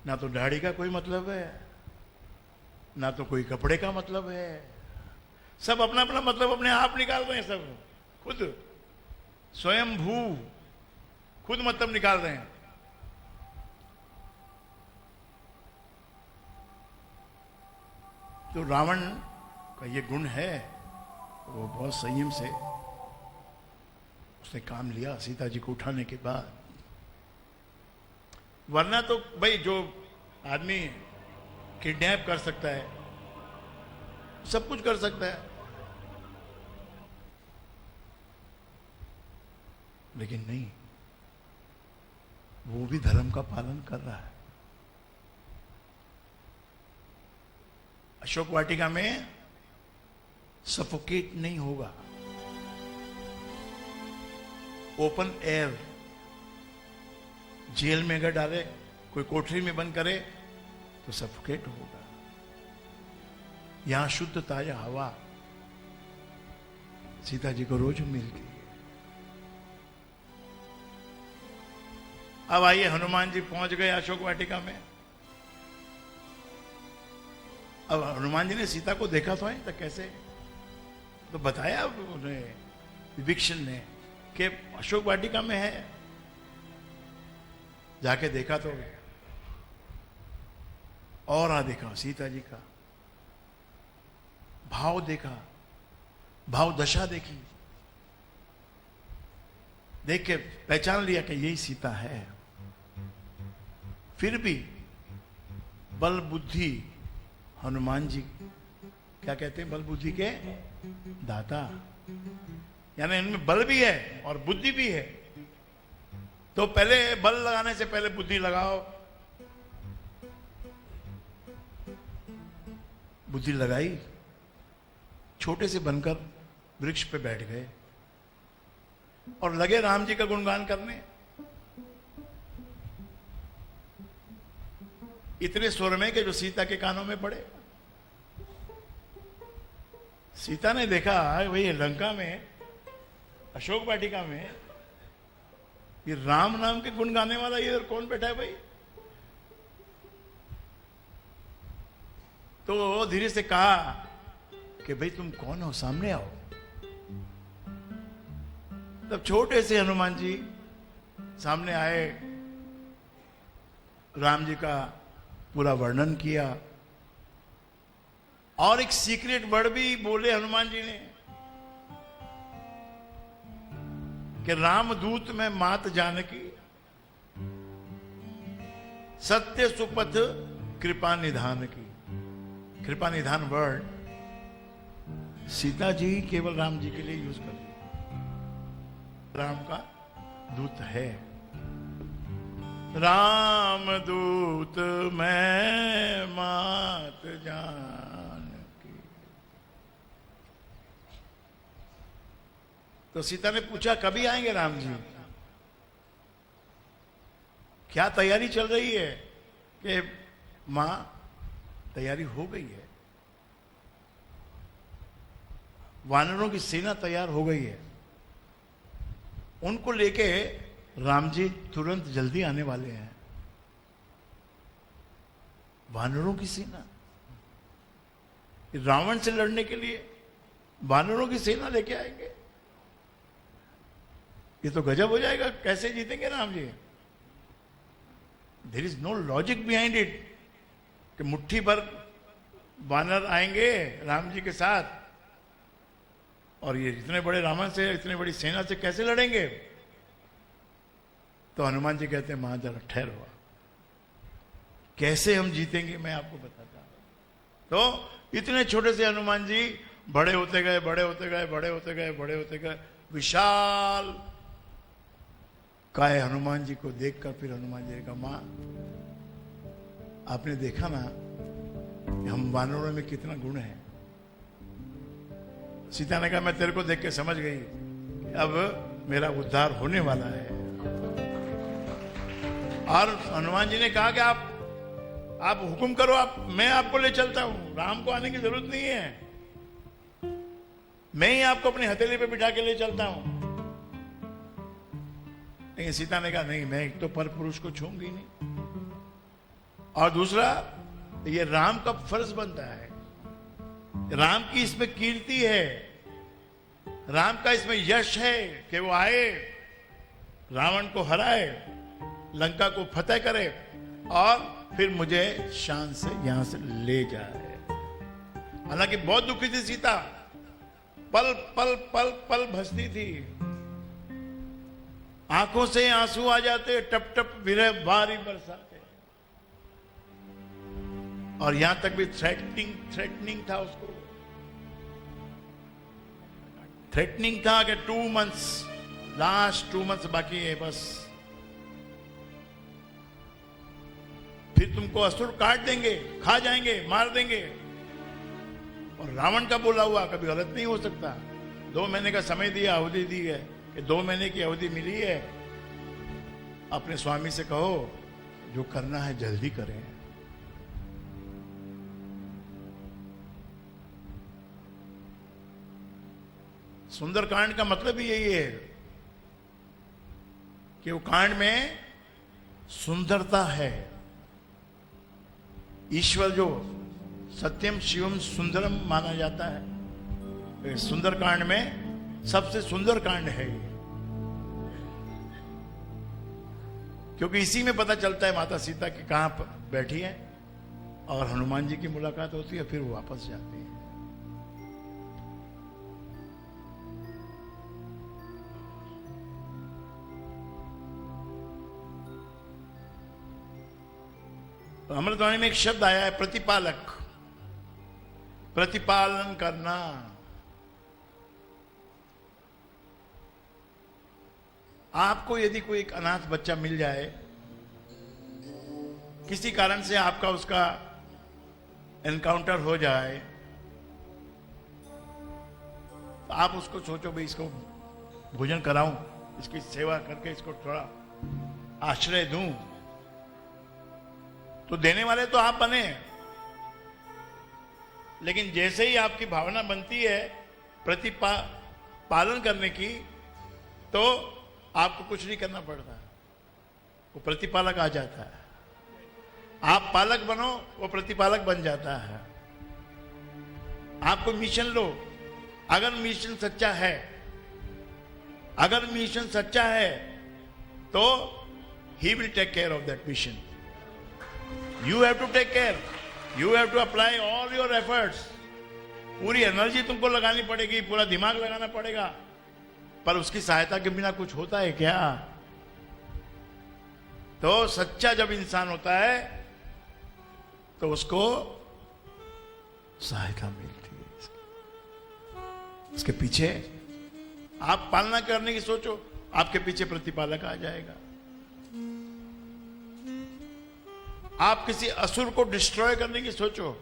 ना तो दाढ़ी का कोई मतलब है, ना तो कोई कपड़े का मतलब है, सब अपना अपना मतलब अपने आप निकाल रहे हैं, सब खुद स्वयं भू खुद मतलब निकाल रहे हैं। तो रावण का ये गुण है, वो बहुत संयम से उसने काम लिया सीता जी को उठाने के बाद। वरना तो भाई जो आदमी किडनैप कर सकता है, सब कुछ कर सकता है, लेकिन नहीं, वो भी धर्म का पालन कर रहा है। अशोक वाटिका में सफोकेट नहीं होगा, ओपन एयर। जेल में अगर डाले, कोई कोठरी में बंद करे तो सफोकेट होगा। यहां शुद्ध ताजा हवा सीता जी को रोज मिलती है। अब आइए, हनुमान जी पहुंच गए अशोक वाटिका में। अब हनुमान जी ने सीता को देखा तो है, तो कैसे? तो बताया उन्हें विभीषण ने कि अशोक वाटिका में है। जाके देखा तो और देखा सीता जी का भाव, देखा भाव दशा देखी, देख के पहचान लिया कि यही सीता है। फिर भी बल बुद्धि, हनुमान जी क्या कहते हैं? बल बुद्धि के दाता, यानी इनमें बल भी है और बुद्धि भी है। तो पहले बल लगाने से पहले बुद्धि लगाओ। बुद्धि लगाई, छोटे से बनकर वृक्ष पे बैठ गए और लगे राम जी का गुणगान करने। इतने स्वर में कि जो सीता के कानों में पड़े। सीता ने देखा भाई लंका में, अशोक वाटिका में, ये राम नाम के गुण गाने वाला इधर कौन बैठा है भाई? तो धीरे से कहा कि भाई तुम कौन हो, सामने आओ। तब छोटे से हनुमान जी सामने आए राम जी का पूरा वर्णन किया और एक सीक्रेट वर्ड भी बोले हनुमान जी ने कि रामदूत में मात जानकी, सत्य सुपथ कृपा निधान की। कृपा निधान वर्ड सीता जी केवल राम जी के लिए यूज कर रही, राम का दूत है। राम दूत मैं मात जानकी। तो सीता ने पूछा कभी आएंगे राम जी? क्या तैयारी चल रही है? कि मां तैयारी हो गई है, वानरों की सेना तैयार हो गई है, उनको लेके राम जी तुरंत जल्दी आने वाले हैं। वानरों की सेना, रावण से लड़ने के लिए वानरों की सेना लेके आएंगे? ये तो गजब हो जाएगा। कैसे जीतेंगे Ram ji? There is no logic behind it कि मुट्ठी भर वानर आएंगे राम जी के साथ और ये इतने बड़े रावण से, इतने बड़ी सेना से कैसे लड़ेंगे? तो हनुमान जी कहते हैं मां जरा ठहरो, कैसे हम जीतेंगे मैं आपको बताता हूं। तो इतने छोटे से हनुमान जी बड़े होते गए, बड़े होते गए, बड़े होते गए, बड़े होते गए। विशाल काय हनुमान जी को देखकर फिर हनुमान जी ने कहा मां आपने देखा ना हम वानरों में कितना गुण है। सीता ने कहा मैं तेरे को देख के समझ गई अब मेरा उद्धार होने वाला है। और हनुमान जी ने कहा कि आप हुक्म करो, मैं आपको ले चलता हूं, राम को आने की जरूरत नहीं है, मैं ही आपको अपनी हथेली पे बिठा के ले चलता हूं। लेकिन सीता ने कहा नहीं, मैं एक तो पर पुरुष को छूंगी नहीं, और दूसरा ये राम का फर्ज बनता है, राम की इसमें कीर्ति है, राम का इसमें यश है कि वो आए, रावण को हराए, लंका को फतेह करे और फिर मुझे शान से यहां से ले जाए। हालांकि बहुत दुखी थी सीता, पल पल पल पल भसती थी, आंखों से आंसू आ जाते, टप टप विरह भारी बरसाते, और यहां तक भी थ्रेटनिंग था उसको, थ्रेटनिंग था कि 2 months, लास्ट 2 months बाकी है बस, फिर तुमको असुर काट देंगे, खा जाएंगे, मार देंगे। और रावण का बोला हुआ कभी गलत नहीं हो सकता। 2 महीने का समय दिया, अवधि दी है कि 2 महीने की अवधि मिली है, अपने स्वामी से कहो जो करना है जल्दी करें। सुंदरकांड का मतलब ही यही है कि वो कांड में सुंदरता है। ईश्वर जो सत्यम शिवम सुंदरम माना जाता है, सुंदर कांड में सबसे सुंदर कांड है, क्योंकि इसी में पता चलता है माता सीता की कहां बैठी है और हनुमान जी की मुलाकात होती है, फिर वो वापस जाती है। तो अमृतवाणी में एक शब्द आया है प्रतिपालक, प्रतिपालन करना। आपको यदि कोई एक अनाथ बच्चा मिल जाए, किसी कारण से आपका उसका एनकाउंटर हो जाए, तो आप उसको सोचो भाई इसको भोजन कराऊं, इसकी सेवा करके इसको थोड़ा आश्रय दूं, तो देने वाले तो आप बने, लेकिन जैसे ही आपकी भावना बनती है पालन करने की, तो आपको कुछ नहीं करना पड़ता, वो प्रतिपालक आ जाता है। आप पालक बनो, वो प्रतिपालक बन जाता है। आपको मिशन लो, अगर मिशन सच्चा है, अगर मिशन सच्चा है तो ही will take care of that mission. You have to take care, you have to apply all your efforts. पूरी एनर्जी तुमको लगानी पड़ेगी, पूरा दिमाग लगाना पड़ेगा, पर उसकी सहायता के बिना कुछ होता है क्या? तो सच्चा जब इंसान होता है तो उसको सहायता मिलती है। उसके पीछे आप पालना करने की सोचो, आपके पीछे प्रतिपालक आ जाएगा। आप किसी असुर को डिस्ट्रॉय करने की सोचो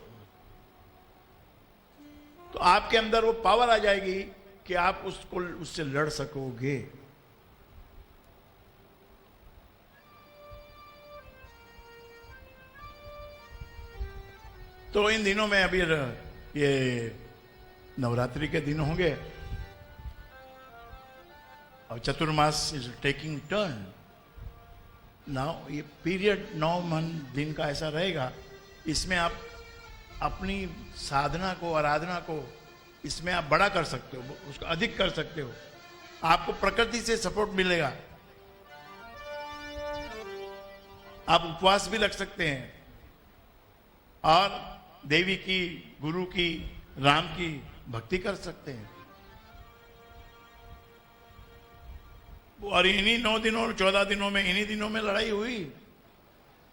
तो आपके अंदर वो पावर आ जाएगी कि आप उससे लड़ सकोगे। तो इन दिनों में अभी ये नवरात्रि के दिन होंगे और चतुर्मास इज टेकिंग टर्न नाउ। ये पीरियड 9 दिन का ऐसा रहेगा, इसमें आप अपनी साधना को, आराधना को इसमें आप बड़ा कर सकते हो, उसको अधिक कर सकते हो। आपको प्रकृति से सपोर्ट मिलेगा, आप उपवास भी रख सकते हैं और देवी की, गुरु की, राम की भक्ति कर सकते हैं। और इन्हीं 9 दिनों, 14 दिनों में, इन्हीं दिनों में लड़ाई हुई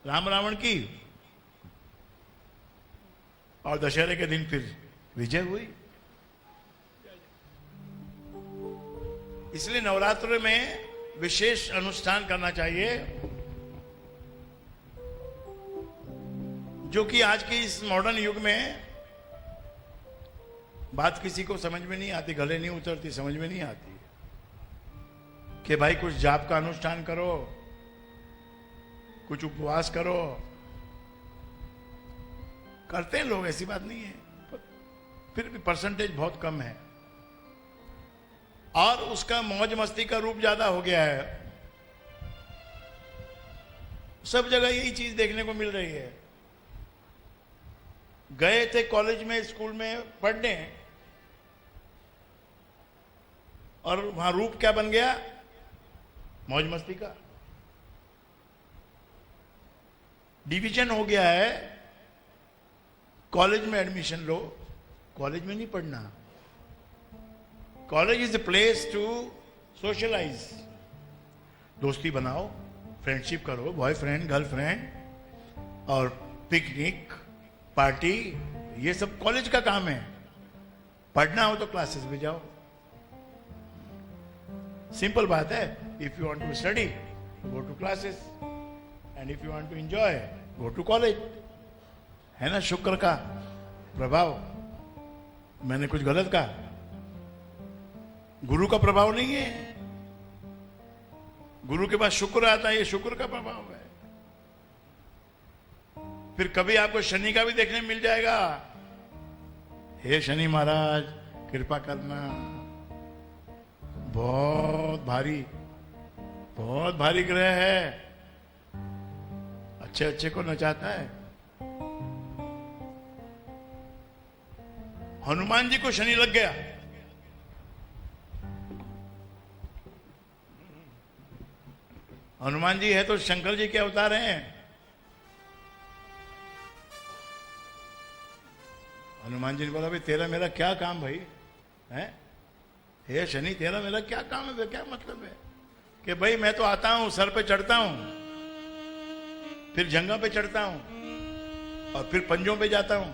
राम रावण की, और दशहरे के दिन फिर विजय हुई। इसलिए नवरात्र में विशेष अनुष्ठान करना चाहिए, जो कि आज के इस मॉडर्न युग में बात किसी को समझ में नहीं आती, गले नहीं उतरती, समझ में नहीं आती कि भाई कुछ जाप का अनुष्ठान करो, कुछ उपवास करो। करते हैं लोग, ऐसी बात नहीं है, फिर भी परसेंटेज बहुत कम है और उसका मौज मस्ती का रूप ज्यादा हो गया है। सब जगह यही चीज देखने को मिल रही है। गए थे कॉलेज में, स्कूल में पढ़ने, और वहां रूप क्या बन गया? मौज मस्ती का। डिवीजन हो गया है, कॉलेज में एडमिशन लो, कॉलेज में नहीं पढ़ना। College is the place to socialise, दोस्ती बनाओ, फ्रेंडशिप करो, बॉयफ्रेंड गर्लफ्रेंड, और पिकनिक पार्टी, ये सब कॉलेज का काम है। पढ़ना हो तो क्लासेस में जाओ, सिंपल बात है। If you want to study go to classes, and if you want to enjoy go to college. है ना शुक्र का प्रभाव? मैंने कुछ गलत कहा? गुरु का प्रभाव नहीं है, गुरु के पास शुक्र आता है, ये शुक्र का प्रभाव है। फिर कभी आपको शनि का भी देखने मिल जाएगा। हे शनि महाराज कृपा करना, बहुत भारी ग्रह है, अच्छे अच्छे को नचाता है। हनुमान जी को शनि लग गया, हनुमान जी है तो शंकर जी के अवतार हैं। हनुमान जी ने बोला भाई तेरा मेरा क्या काम भाई है? हे शनि तेरा मेरा क्या काम है, क्या मतलब है? कि भाई मैं तो आता हूं, सर पे चढ़ता हूं, फिर जंगा पे चढ़ता हूं और फिर पंजों पे जाता हूं,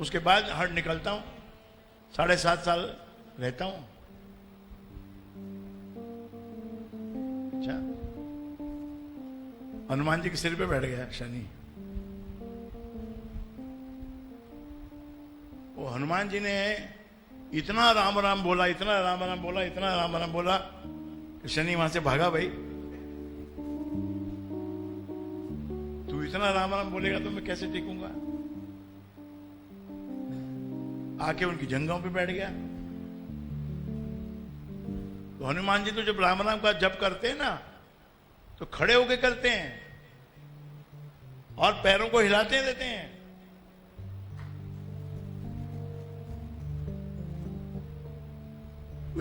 उसके बाद हट निकलता हूं, 7.5 साल रहता हूं। अच्छा, हनुमान जी के सिर पे बैठ गया शनि। वो हनुमान जी ने इतना राम राम बोला, इतना राम राम बोला, इतना राम राम बोला कि शनि वहां से भागा। भाई तू इतना राम राम बोलेगा तो मैं कैसे टिकूंगा? आके उनकी जंगाओं पे बैठ गया। तो हनुमान जी तो जब राम राम का जप करते हैं ना तो खड़े होके करते हैं और पैरों को हिलाते रहते हैं।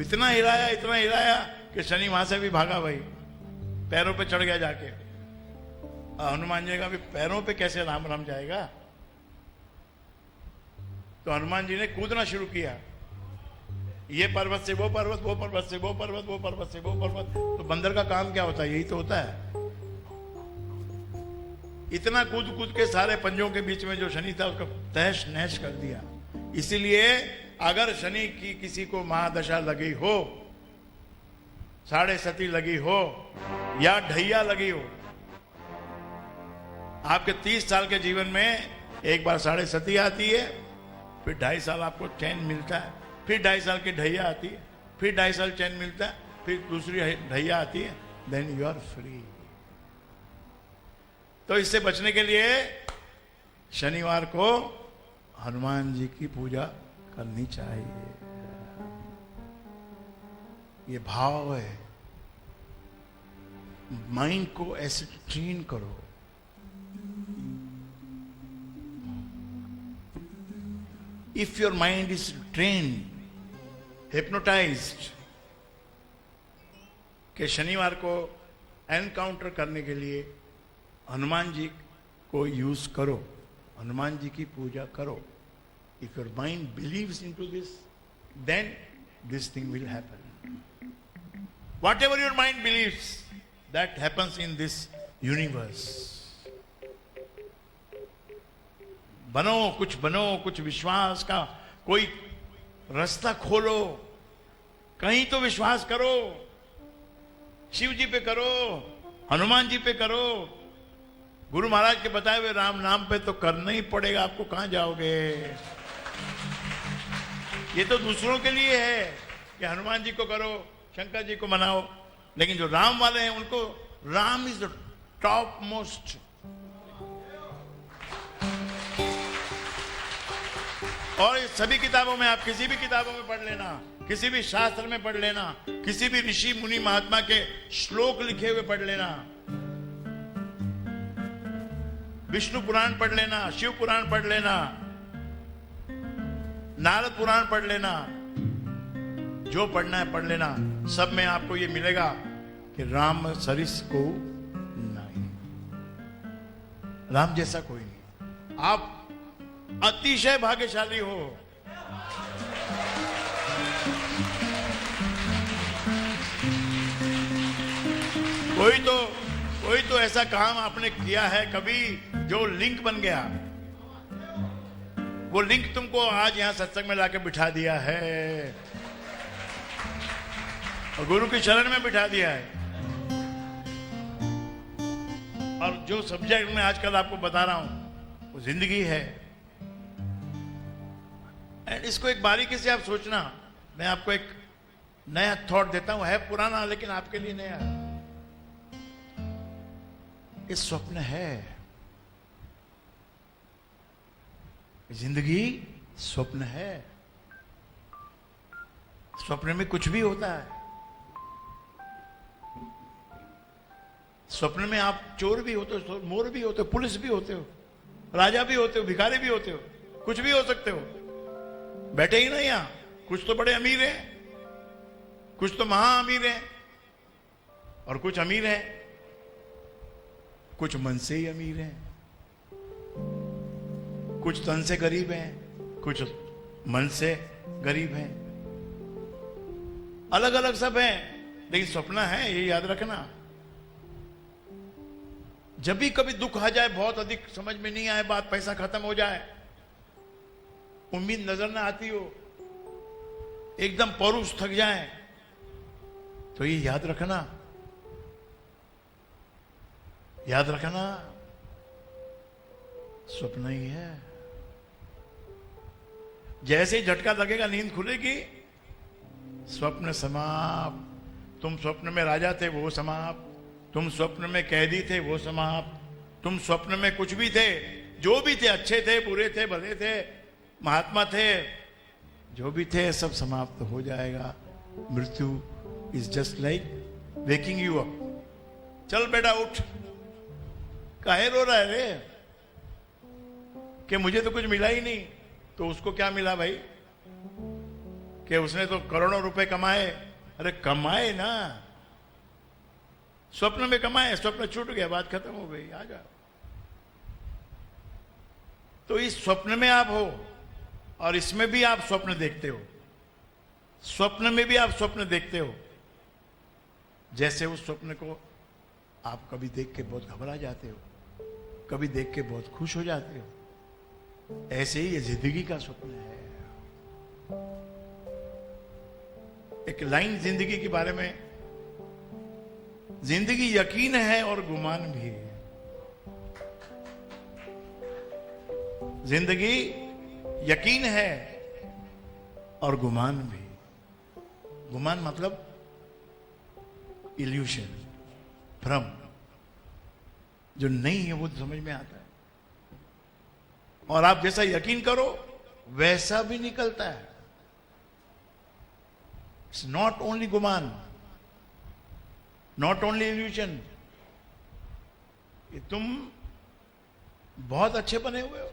इतना हिलाया कि शनि वहां से भी भागा भाई, पैरों पे चढ़ गया जाके। हनुमान जी का भी पैरों पे कैसे राम राम जाएगा? तो हनुमान जी ने कूदना शुरू किया, ये पर्वत से वो पर्वत, वो पर्वत से वो पर्वत, वो पर्वत से वो पर्वत। तो बंदर का काम क्या होता है? यही तो होता है। इतना कूद कूद के सारे पंजों के बीच में जो शनि था उसको तहस नहस कर दिया। इसीलिए अगर शनि की किसी को महादशा लगी हो, साढ़े सती लगी हो या ढैया लगी हो, आपके 30 साल के जीवन में एक बार साढ़े सती आती है, फिर 2.5 साल आपको चैन मिलता है, फिर 2.5 साल की ढैया आती है, फिर 2.5 साल चैन मिलता है, फिर दूसरी ढैया आती है, देन यू आर फ्री। तो इससे बचने के लिए शनिवार को हनुमान जी की पूजा करनी चाहिए। ये भाव है, माइंड को ऐसे ट्रेन करो। If your mind is trained, hypnotized, कि शनिवार को एनकाउंटर करने के लिए हनुमान जी को यूज करो, हनुमान जी की पूजा करो। If your mind believes into this, then this thing will happen. Whatever your mind believes, that happens in this universe. बनो, कुछ विश्वास का कोई रास्ता खोलो, कहीं तो विश्वास करो। शिव जी पे करो, हनुमान जी पे करो, गुरु महाराज के बताए हुए राम नाम पे तो करना ही पड़ेगा, आपको कहां जाओगे। ये तो दूसरों के लिए है कि हनुमान जी को करो, शंकर जी को मनाओ, लेकिन जो राम वाले हैं उनको Ram is the top most. और इस सभी किताबों में, आप किसी भी किताबों में पढ़ लेना, किसी भी शास्त्र में पढ़ लेना, किसी भी ऋषि मुनि महात्मा के श्लोक लिखे हुए पढ़ लेना, विष्णु पुराण पढ़ लेना, शिव पुराण पढ़ लेना, नारद पुराण पढ़ लेना, जो पढ़ना है पढ़ लेना, सब में आपको ये मिलेगा कि राम सरिस को नहीं, राम जैसा कोई नहीं। आप अतिशय भाग्यशाली हो। कोई तो ऐसा काम आपने किया है कभी जो लिंक बन गया, वो लिंक तुमको आज यहां सत्संग में लाके बिठा दिया है और गुरु की शरण में बिठा दिया है। और जो सब्जेक्ट मैं आजकल आपको बता रहा हूं वो जिंदगी है। एंड इसको एक बारीकी से आप सोचना। मैं आपको एक नया थॉट देता हूं, है पुराना लेकिन आपके लिए नया। ये स्वप्न है, जिंदगी स्वप्न है। स्वप्न में कुछ भी होता है। स्वप्न में आप चोर भी होते हो, मोर भी होते हो, पुलिस भी होते हो, राजा भी होते हो, भिखारी भी होते हो, कुछ भी हो सकते हो। बैठे ही ना यहां, कुछ तो बड़े अमीर हैं, कुछ तो महा अमीर हैं, और कुछ अमीर हैं, कुछ मन से ही अमीर हैं, कुछ तन से गरीब हैं, कुछ मन से गरीब हैं। अलग अलग सब हैं, लेकिन स्वप्न है, ये याद रखना। जब भी कभी दुख आ जाए, बहुत अधिक समझ में नहीं आए बात, पैसा खत्म हो जाए, उम्मीद नजर ना आती हो, एकदम पौरुष थक जाए, तो ये याद रखना, याद रखना, स्वप्न ही है। जैसे ही झटका लगेगा, नींद खुलेगी, स्वप्न समाप्त। तुम स्वप्न में राजा थे, वो समाप्त। तुम स्वप्न में कैदी थे, वो समाप्त। तुम स्वप्न में कुछ भी थे, जो भी थे, अच्छे थे, बुरे थे, भले थे, महात्मा थे, जो भी थे, सब समाप्त हो जाएगा। मृत्यु is just like waking you up. चल बेटा उठ, काहे रो रहा है रे, कि मुझे तो कुछ मिला ही नहीं। तो उसको क्या मिला भाई, कि उसने तो करोड़ों रुपए कमाए। अरे कमाए ना, स्वप्न में कमाए, स्वप्न छूट गया, बात खत्म हो गई, आ जा। तो इस स्वप्न में आप हो और इसमें भी आप स्वप्न देखते हो, स्वप्न में भी आप स्वप्न देखते हो। जैसे उस स्वप्न को आप कभी देख के बहुत घबरा जाते हो, कभी देख के बहुत खुश हो जाते हो, ऐसे ही ये जिंदगी का स्वप्न है। एक लाइन जिंदगी के बारे में, जिंदगी यकीन है और गुमान भी है। जिंदगी यकीन है और गुमान भी। गुमान मतलब इल्यूशन, भ्रम। जो नहीं है वो समझ में आता है, और आप जैसा यकीन करो वैसा भी निकलता है। It's not only Guman, not only evolution. तुम बहुत अच्छे बने हुए हो,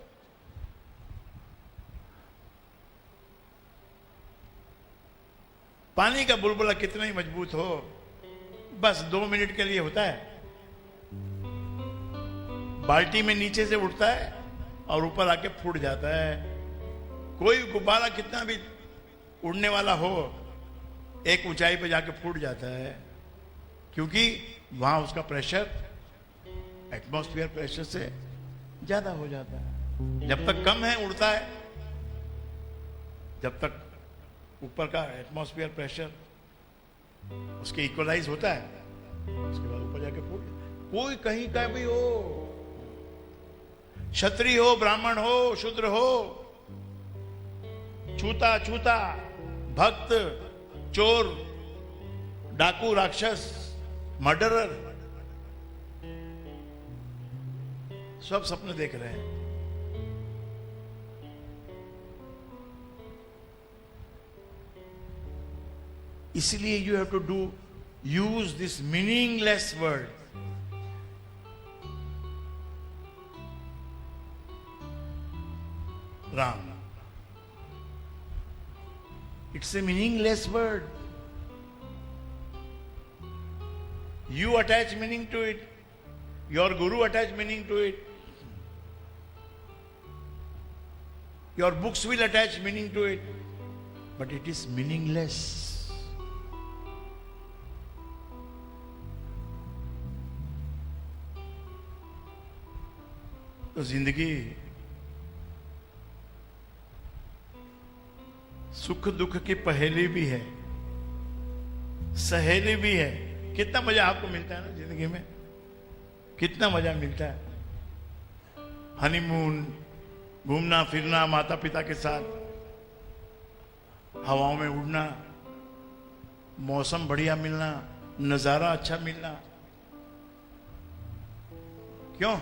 पानी का बुलबुला कितना ही मजबूत हो, बस 2 मिनट के लिए होता है। बाल्टी में नीचे से उठता है और ऊपर आके फूट जाता है। कोई गुब्बारा कितना भी उड़ने वाला हो, एक ऊंचाई पे जाके फूट जाता है, क्योंकि वहां उसका प्रेशर एटमॉस्फेयर प्रेशर से ज्यादा हो जाता है। जब तक कम है उड़ता है, जब तक ऊपर का एटमॉस्फेयर प्रेशर उसके इक्वलाइज होता है, उसके बाद ऊपर जाके फूट। कोई कहीं का भी हो, क्षत्रिय हो, ब्राह्मण हो, शूद्र हो, छूता छूता, भक्त, चोर, डाकू, राक्षस, मर्डरर, सब सपने देख रहे हैं। इसलिए you have to do use this meaningless word. Ram, it's a meaningless word. You attach meaning to it. Your guru attach meaning to it. Your books will attach meaning to it. But it is meaningless. तो जिंदगी सुख दुख की पहेली भी है, सहेली भी है। कितना मजा आपको मिलता है ना जिंदगी में, कितना मजा मिलता है। हनीमून, घूमना फिरना, माता पिता के साथ हवाओं में उड़ना, मौसम बढ़िया मिलना, नजारा अच्छा मिलना। क्यों?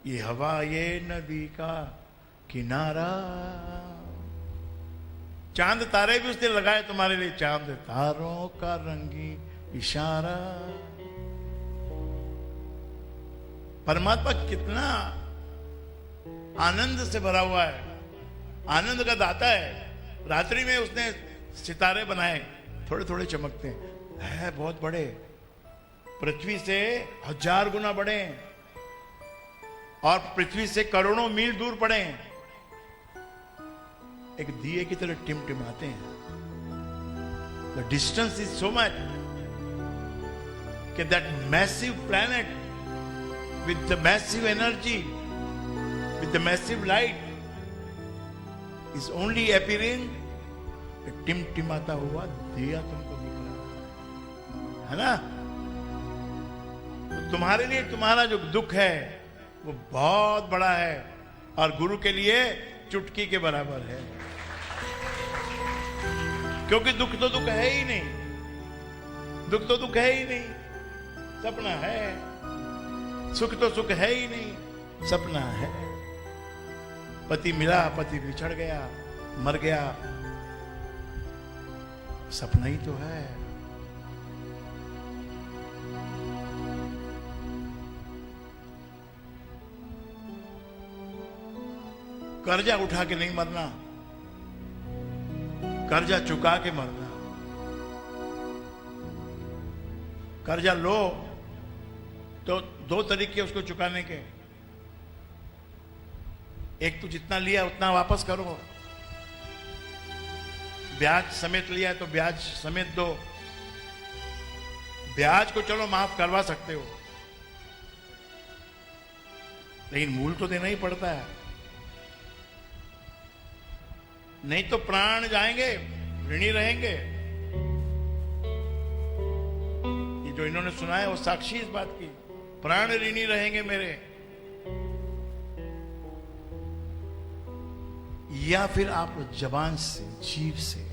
ये हवा, ये नदी का किनारा। चांद तारे भी उसने लगाए तुम्हारे लिए, चांद तारों का रंगी इशारा। परमात्मा कितना आनंद से भरा हुआ है, आनंद का दाता है। रात्रि में उसने सितारे बनाए, थोड़े थोड़े चमकते हैं, बहुत बड़े, पृथ्वी से 1000 गुना बड़े और पृथ्वी से करोड़ों मील दूर पड़े, एक दिए की तरह टिमटिमाते हैं। The distance is so much कि that massive planet with the massive energy, with the massive light is only appearing, टिमटिमाता हुआ दिया तुमको दिख रहा है ना। तो तुम्हारे लिए तुम्हारा जो दुख है वो बहुत बड़ा है, और गुरु के लिए चुटकी के बराबर है। क्योंकि दुख तो दुख है ही नहीं, दुख तो दुख है ही नहीं, सपना है। सुख तो सुख है ही नहीं, सपना है। पति मिला, पति बिछड़ गया, मर गया, सपना ही तो है। कर्जा उठा के नहीं मरना, कर्जा चुका के मरना। कर्जा लो तो 2 तरीके उसको चुकाने के। एक तो जितना लिया उतना वापस करो, ब्याज समेत लिया है तो ब्याज समेत दो। ब्याज को चलो माफ करवा सकते हो, लेकिन मूल तो देना ही पड़ता है, नहीं तो प्राण जाएंगे, ऋणी रहेंगे। ये जो इन्होंने सुना है वो साक्षी इस बात की, प्राण ऋणी रहेंगे मेरे। या फिर आप जबान से, जीभ से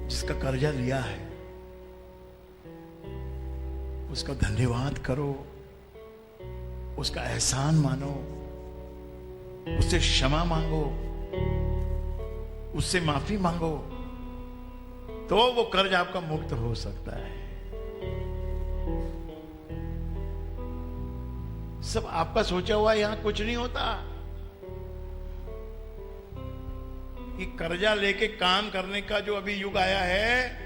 जिसका कर्जा लिया है उसका धन्यवाद करो, उसका एहसान मानो, उससे क्षमा मांगो, उससे माफी मांगो, तो वो कर्ज आपका मुक्त हो सकता है। सब आपका सोचा हुआ यहां कुछ नहीं होता। कि कर्जा लेके काम करने का जो अभी युग आया है,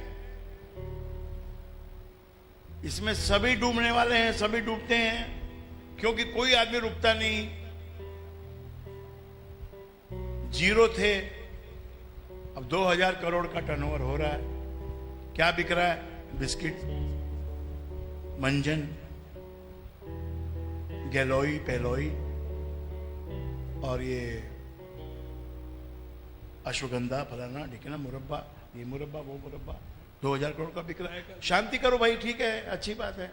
इसमें सभी डूबने वाले हैं, सभी डूबते हैं, क्योंकि कोई आदमी रुकता नहीं। जीरो थे, अब 2000 करोड़ का टर्नओवर हो रहा है। क्या बिक रहा है? बिस्किट, मंजन, गैलोई, पेलोई और ये अश्वगंधा, फलाना ढिकना, मुरब्बा, ये मुरब्बा, वो मुरब्बा, 2000 करोड़ का बिक रहा है। शांति करो भाई, ठीक है, अच्छी बात है,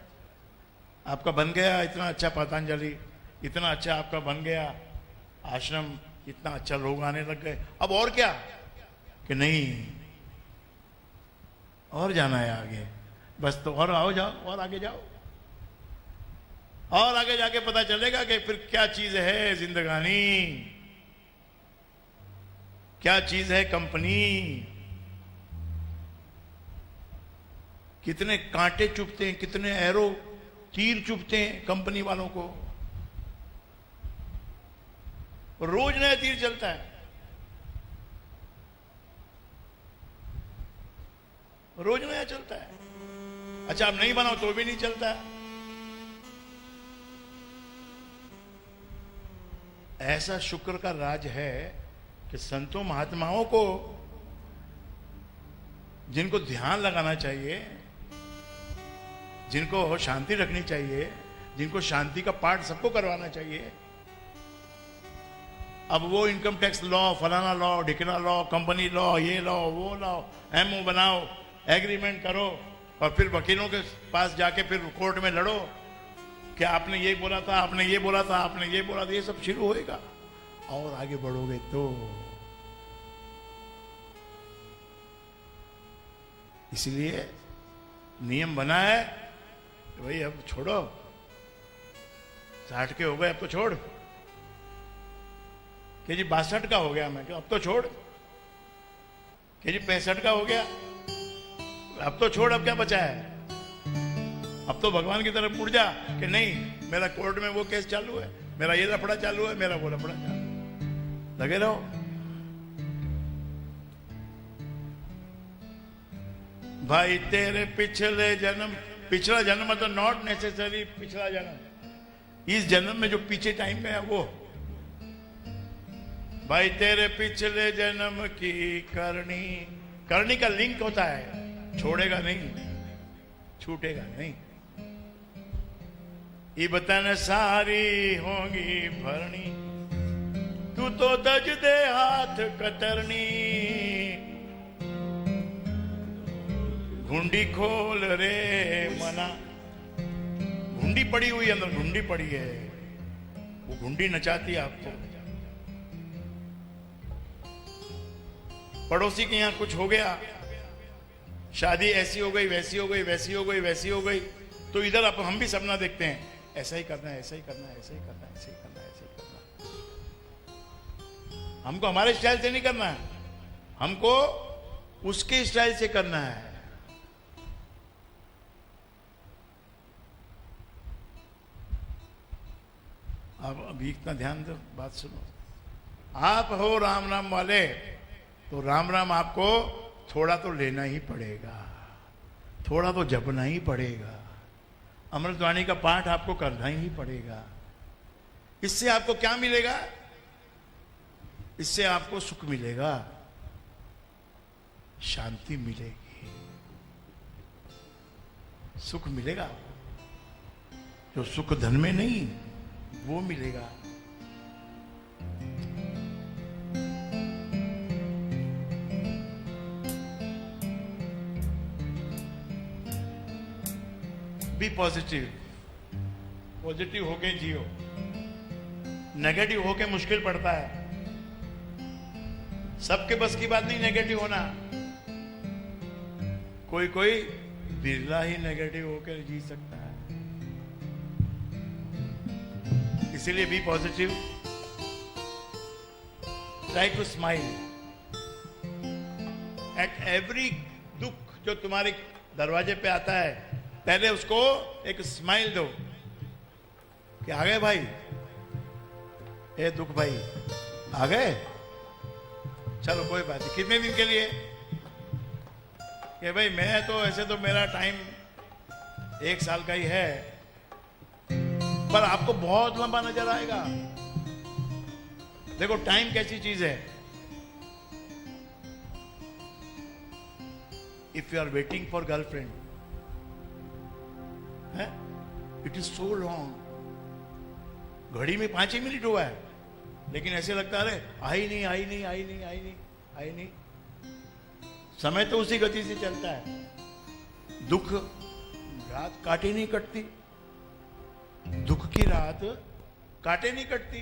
आपका बन गया इतना अच्छा पतंजलि, इतना अच्छा आपका बन गया आश्रम, इतना अच्छा लोग आने लग गए। अब और क्या? कि नहीं, और जाना है आगे, बस तो और आओ, जाओ और आगे जाओ, और आगे जाके पता चलेगा कि फिर क्या चीज है जिंदगानी, क्या चीज है कंपनी। कितने कांटे चुभते हैं, कितने एरो, तीर चुभते हैं कंपनी वालों को, रोज नया तीर चलता है, रोज नया चलता है। अच्छा, आप नहीं बनाओ तो भी नहीं चलता है। ऐसा शुक्र का राज है कि संतों महात्माओं को, जिनको ध्यान लगाना चाहिए, जिनको शांति रखनी चाहिए, जिनको शांति का पाठ सबको करवाना चाहिए, अब वो इनकम टैक्स लॉ, फलाना लॉ, ढिकना लॉ, कंपनी लॉ, ये लॉ, वो लॉ, एमओ बनाओ, एग्रीमेंट करो, और फिर वकीलों के पास जाके फिर कोर्ट में लड़ो कि आपने ये बोला था, आपने ये बोला था, आपने ये बोला था। ये सब शुरू होएगा और आगे बढ़ोगे तो। इसलिए नियम बना है कि भाई अब छोड़ो, 60 के हो गए, अब तो छोड़। कि जी 62 का हो गया, मैं अब तो छोड़। कि जी 65 का हो गया, अब तो छोड़, अब क्या बचा है? अब तो भगवान की तरफ मुड़ जा कि नहीं, मेरा कोर्ट में वो केस चालू है, मेरा ये लफड़ा चालू है, मेरा वो लफड़ा चालू है, लगे रहो। भाई तेरे पिछले जन्म, पिछला जन्म तो नॉट नेसेसरी पिछला जन्म, इस जन्म में जो पीछे टाइम में है वो। भाई तेरे पिछले जन्म की करनी, करनी का लिंक होता है, छोड़ेगा नहीं, छूटेगा नहीं। इबतन सारी होगी भरनी, तू तो दज दे हाथ कतरनी, घुंडी खोल रे मना। घुंडी पड़ी हुई अंदर, घुंडी पड़ी है, वो घुंडी नचाती है आपको। पड़ोसी के यहां कुछ हो गया, शादी ऐसी हो गई, वैसी हो गई, वैसी हो गई, वैसी हो गई, तो इधर आप हम भी सपना देखते हैं, ऐसा ही करना है, ऐसा ही करना है, ऐसा ही करना है, ऐसा ही करना है, ऐसा ही करना है। हमको हमारे स्टाइल से नहीं करना है, हमको उसके स्टाइल से करना है। अब अभी इतना ध्यान दो, बात सुनो। आप हो राम राम वाले, तो राम राम आपको थोड़ा तो लेना ही पड़ेगा, थोड़ा तो जपना ही पड़ेगा, अमृतवाणी का पाठ आपको करना ही पड़ेगा। इससे आपको क्या मिलेगा? इससे आपको सुख मिलेगा, शांति मिलेगी, सुख मिलेगा। जो सुख धन में नहीं, वो मिलेगा। बी पॉजिटिव, पॉजिटिव होके जियो। नेगेटिव होके मुश्किल पड़ता है। सबके बस की बात नहीं नेगेटिव होना। कोई कोई बिरला ही नेगेटिव होकर जी सकता है। इसीलिए be positive, try to smile at every दुख जो तुम्हारे दरवाजे पे आता है, पहले उसको एक स्माइल दो कि आ गए भाई, ए दुख भाई आ गए, चलो कोई बात नहीं। कितने दिन के लिए? कि भाई मैं तो ऐसे तो मेरा टाइम 1 साल का ही है, पर आपको बहुत लंबा नजर आएगा। देखो टाइम कैसी चीज है। If you are waiting for girlfriend, it is so long. घड़ी में 5 ही मिनट हुआ है, लेकिन ऐसे लगता है आई नहीं आई नहीं आई नहीं आई नहीं आई नहीं। समय तो उसी गति से चलता है। दुख रात काटे नहीं कटती, दुख की रात काटे नहीं कटती,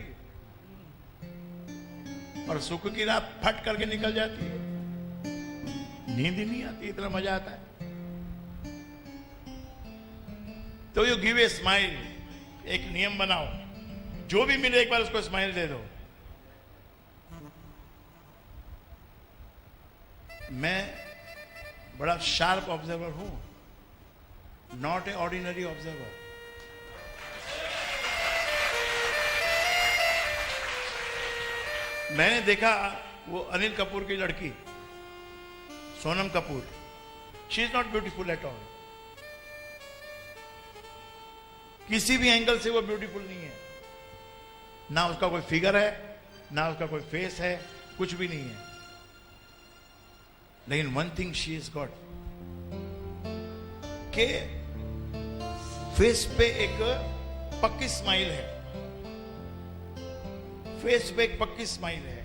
और सुख की रात फट करके निकल जाती है। नींद ही नहीं आती, इतना मजा आता है। तो यू गिव ए स्माइल, एक नियम बनाओ, जो भी मिले एक बार उसको स्माइल दे दो। मैं बड़ा शार्प ऑब्जर्वर हूं, नॉट ए ऑर्डिनरी ऑब्जर्वर। मैंने देखा वो अनिल कपूर की लड़की Sonam Kapoor, she is not beautiful at all. किसी भी एंगल से वो ब्यूटीफुल नहीं है। ना उसका कोई फिगर है, ना उसका कोई फेस है, कुछ भी नहीं है। लेकिन one thing she is got, के फेस पे एक पक्की स्माइल है। फेस पे एक पक्की स्माइल है।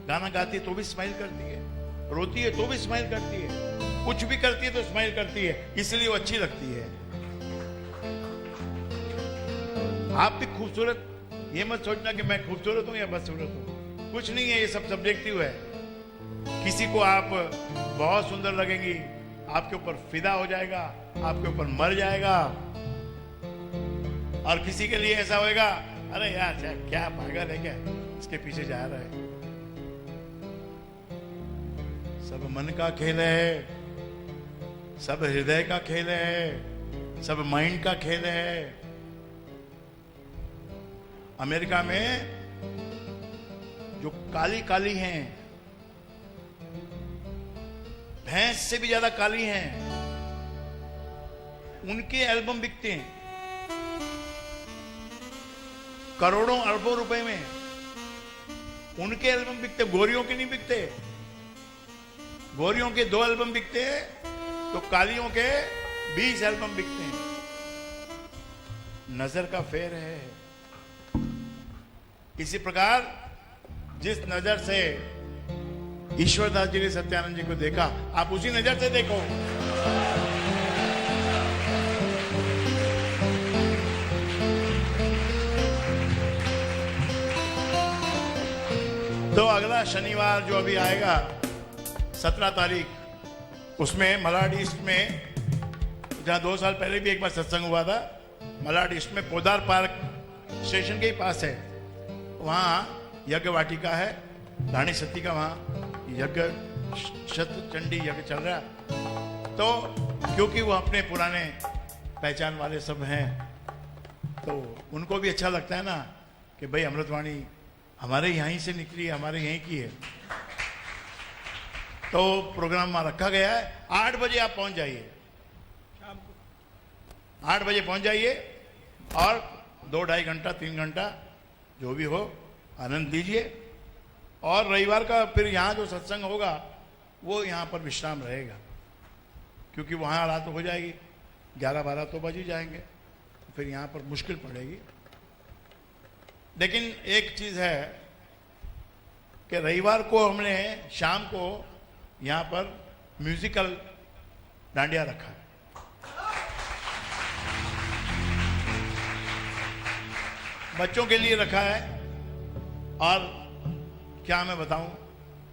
गाना गाती है तो भी स्माइल करती है, रोती है तो भी स्माइल करती है, कुछ भी करती है तो स्माइल करती है, इसलिए वो अच्छी लगती है। आप भी खूबसूरत, ये मत सोचना कि मैं खूबसूरत हूं या बदसूरत हूं, कुछ नहीं है, ये सब सब्जेक्टिव है। किसी को आप बहुत सुंदर लगेंगी, आपके ऊपर फिदा हो जाएगा, आपके ऊपर मर जाएगा, और किसी के लिए ऐसा होएगा, अरे यार क्या पागल है क्या, इसके पीछे जा रहा है। सब मन का खेल है, सब हृदय का खेल है, सब माइंड का खेल है। अमेरिका में जो काली काली हैं, भैंस से भी ज्यादा काली हैं, उनके एल्बम बिकते हैं करोड़ों अरबों रुपए में। उनके एल्बम बिकते, गोरियों के नहीं बिकते। गोरियों के 2 एल्बम बिकते हैं, तो कालियों के 20 एल्बम बिकते हैं। नजर का फेर है। इसी प्रकार जिस नजर से ईश्वरदास जी ने सत्यानंद जी को देखा, आप उसी नजर से देखो। तो अगला शनिवार जो अभी आएगा 17 तारीख, उसमें मलाड ईस्ट में, जहां 2 साल पहले भी एक बार सत्संग हुआ था, मलाड ईस्ट में पोदार पार्क स्टेशन के ही पास है, वहां यज्ञ वाटिका है, रानी सती का वहां यज्ञ, शत चंडी यज्ञ चल रहा। तो क्योंकि वो अपने पुराने पहचान वाले सब हैं, तो उनको भी अच्छा लगता है ना कि भाई अमृतवाणी हमारे यहीं से निकली है, हमारे यहीं की है। तो प्रोग्राम वहां रखा गया है। 8 बजे आप पहुंच जाइए, शाम को 8 बजे पहुंच जाइए, और 2-2.5 घंटा 3 घंटा जो भी हो आनंद लीजिए। और रविवार का फिर यहाँ जो सत्संग होगा वो यहाँ पर विश्राम रहेगा, क्योंकि वहाँ रात हो जाएगी, 11-12 तो बज ही जाएंगे, फिर यहाँ पर मुश्किल पड़ेगी। लेकिन एक चीज़ है कि रविवार को हमने शाम को यहाँ पर म्यूजिकल डांडिया रखा है। बच्चों के लिए रखा है, और क्या मैं बताऊं,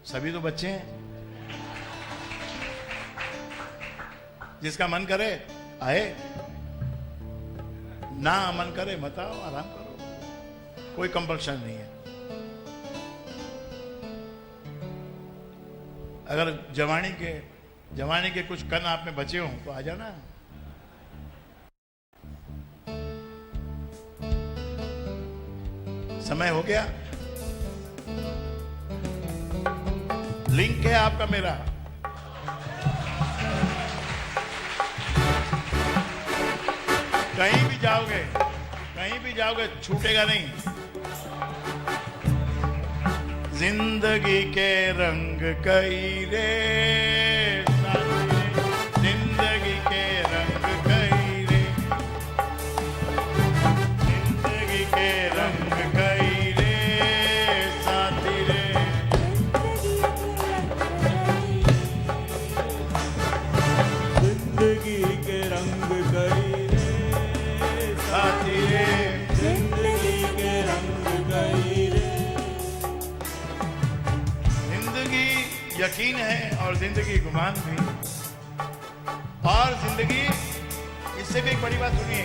सभी तो बच्चे हैं, जिसका मन करे आए, ना मन करे मत आओ, आराम करो, कोई कंपल्शन नहीं है। अगर जवानी के कुछ कण आप में बचे हों तो आ जाना। समय हो गया, लिंक है आपका मेरा, कहीं भी जाओगे छूटेगा नहीं। जिंदगी के रंग कई रे, जिंदगी के रंग कई रे, जिंदगी के रंग कई रे साथी रे, जिंदगी के रंग कई रे साथी रे, जिंदगी के रंग कई रे। जिंदगी यकीन है और जिंदगी गुमान भी, और जिंदगी, इससे भी एक बड़ी बात सुनिए,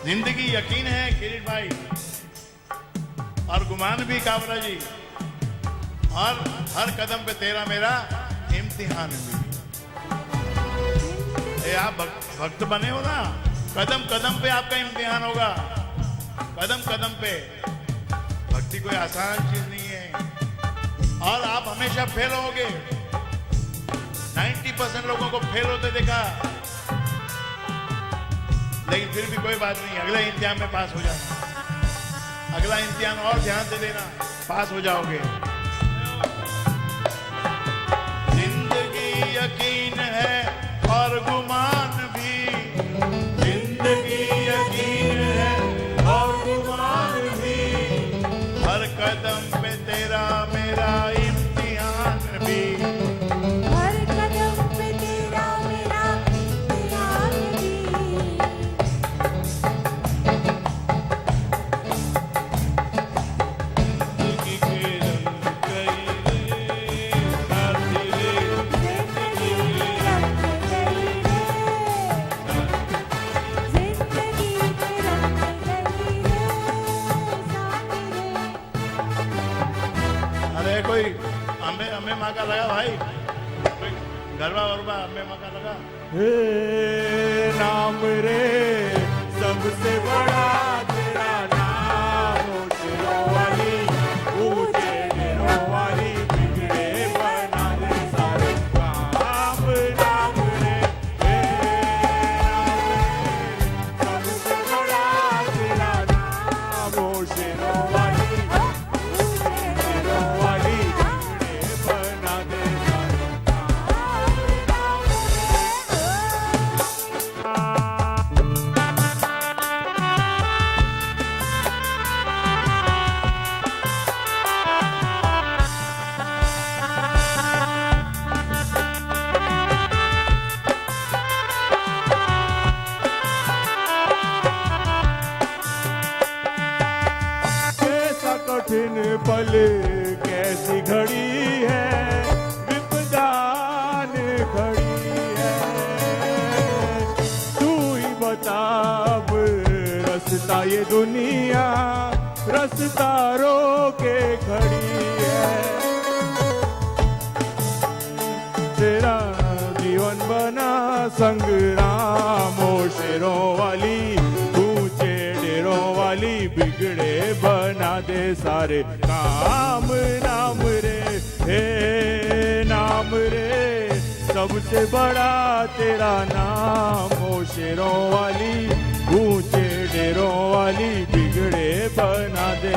जिंदगी यकीन है किरीट भाई, और गुमान भी काबरा जी, और हर कदम पे तेरा मेरा इम्तिहान भी। ये आप भक्त बने हो ना, कदम कदम पे आपका इम्तिहान होगा, कदम कदम पे। भक्ति कोई आसान चीज नहीं है, और आप हमेशा फेल होगे। 90% लोगों को फेल होते देखा, लेकिन फिर भी कोई बात नहीं, अगले इम्तिहान में पास हो जाना, अगला इम्तिहान और ध्यान से देना, पास हो जाओगे। जिंदगी यकीन है और गुमान भी, जिंदगी यकीन है और गुमान भी, हर कदम पे तेरा मेरा इम्तिहान भी, हर कदम पे तेरा मेरा इम्तिहान भी। जिंदगी के रंग कई रे साथी रे, जिंदगी के रंग कई रे, जिंदगी के रंग कई रे साथी रे। अरे कोई अम्बे माँ का लगा भाई, कोई गरबा वरबा अम्बे माँ का लगा। हे नाम रे सबसे बड़ा तेरा नाम, ऊंचों वाली ऊंचे डेरों वाली, बिगड़े बना दे सारे काम। नाम रे हे नाम रे सबसे बड़ा तेरा नाम, ऊंचों वाली डेरों वाली, बिगड़े बना दे सारे कैसा कठिन पल कैसी घड़ी है, विपदान खड़ी है, तू ही बता अब रास्ता ये दुनिया रास्ता रोके खड़ी है। तेरा जीवन बना संग्राम, ओ शेरों वाली ऊंचे डेरों वाली, बिगड़े बना दे सारे काम। नाम रे हे नाम रे सबसे बड़ा तेरा नाम, ओ शेरों वाली ऊंचे डेरों वाली, बिगड़े बना दे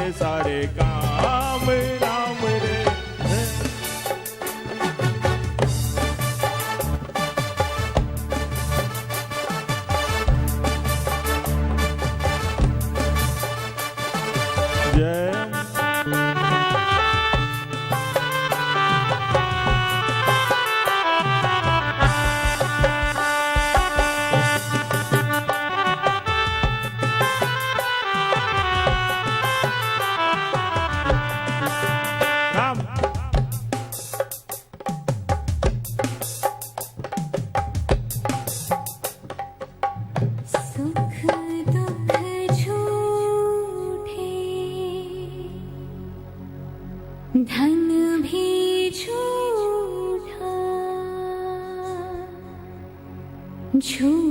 छू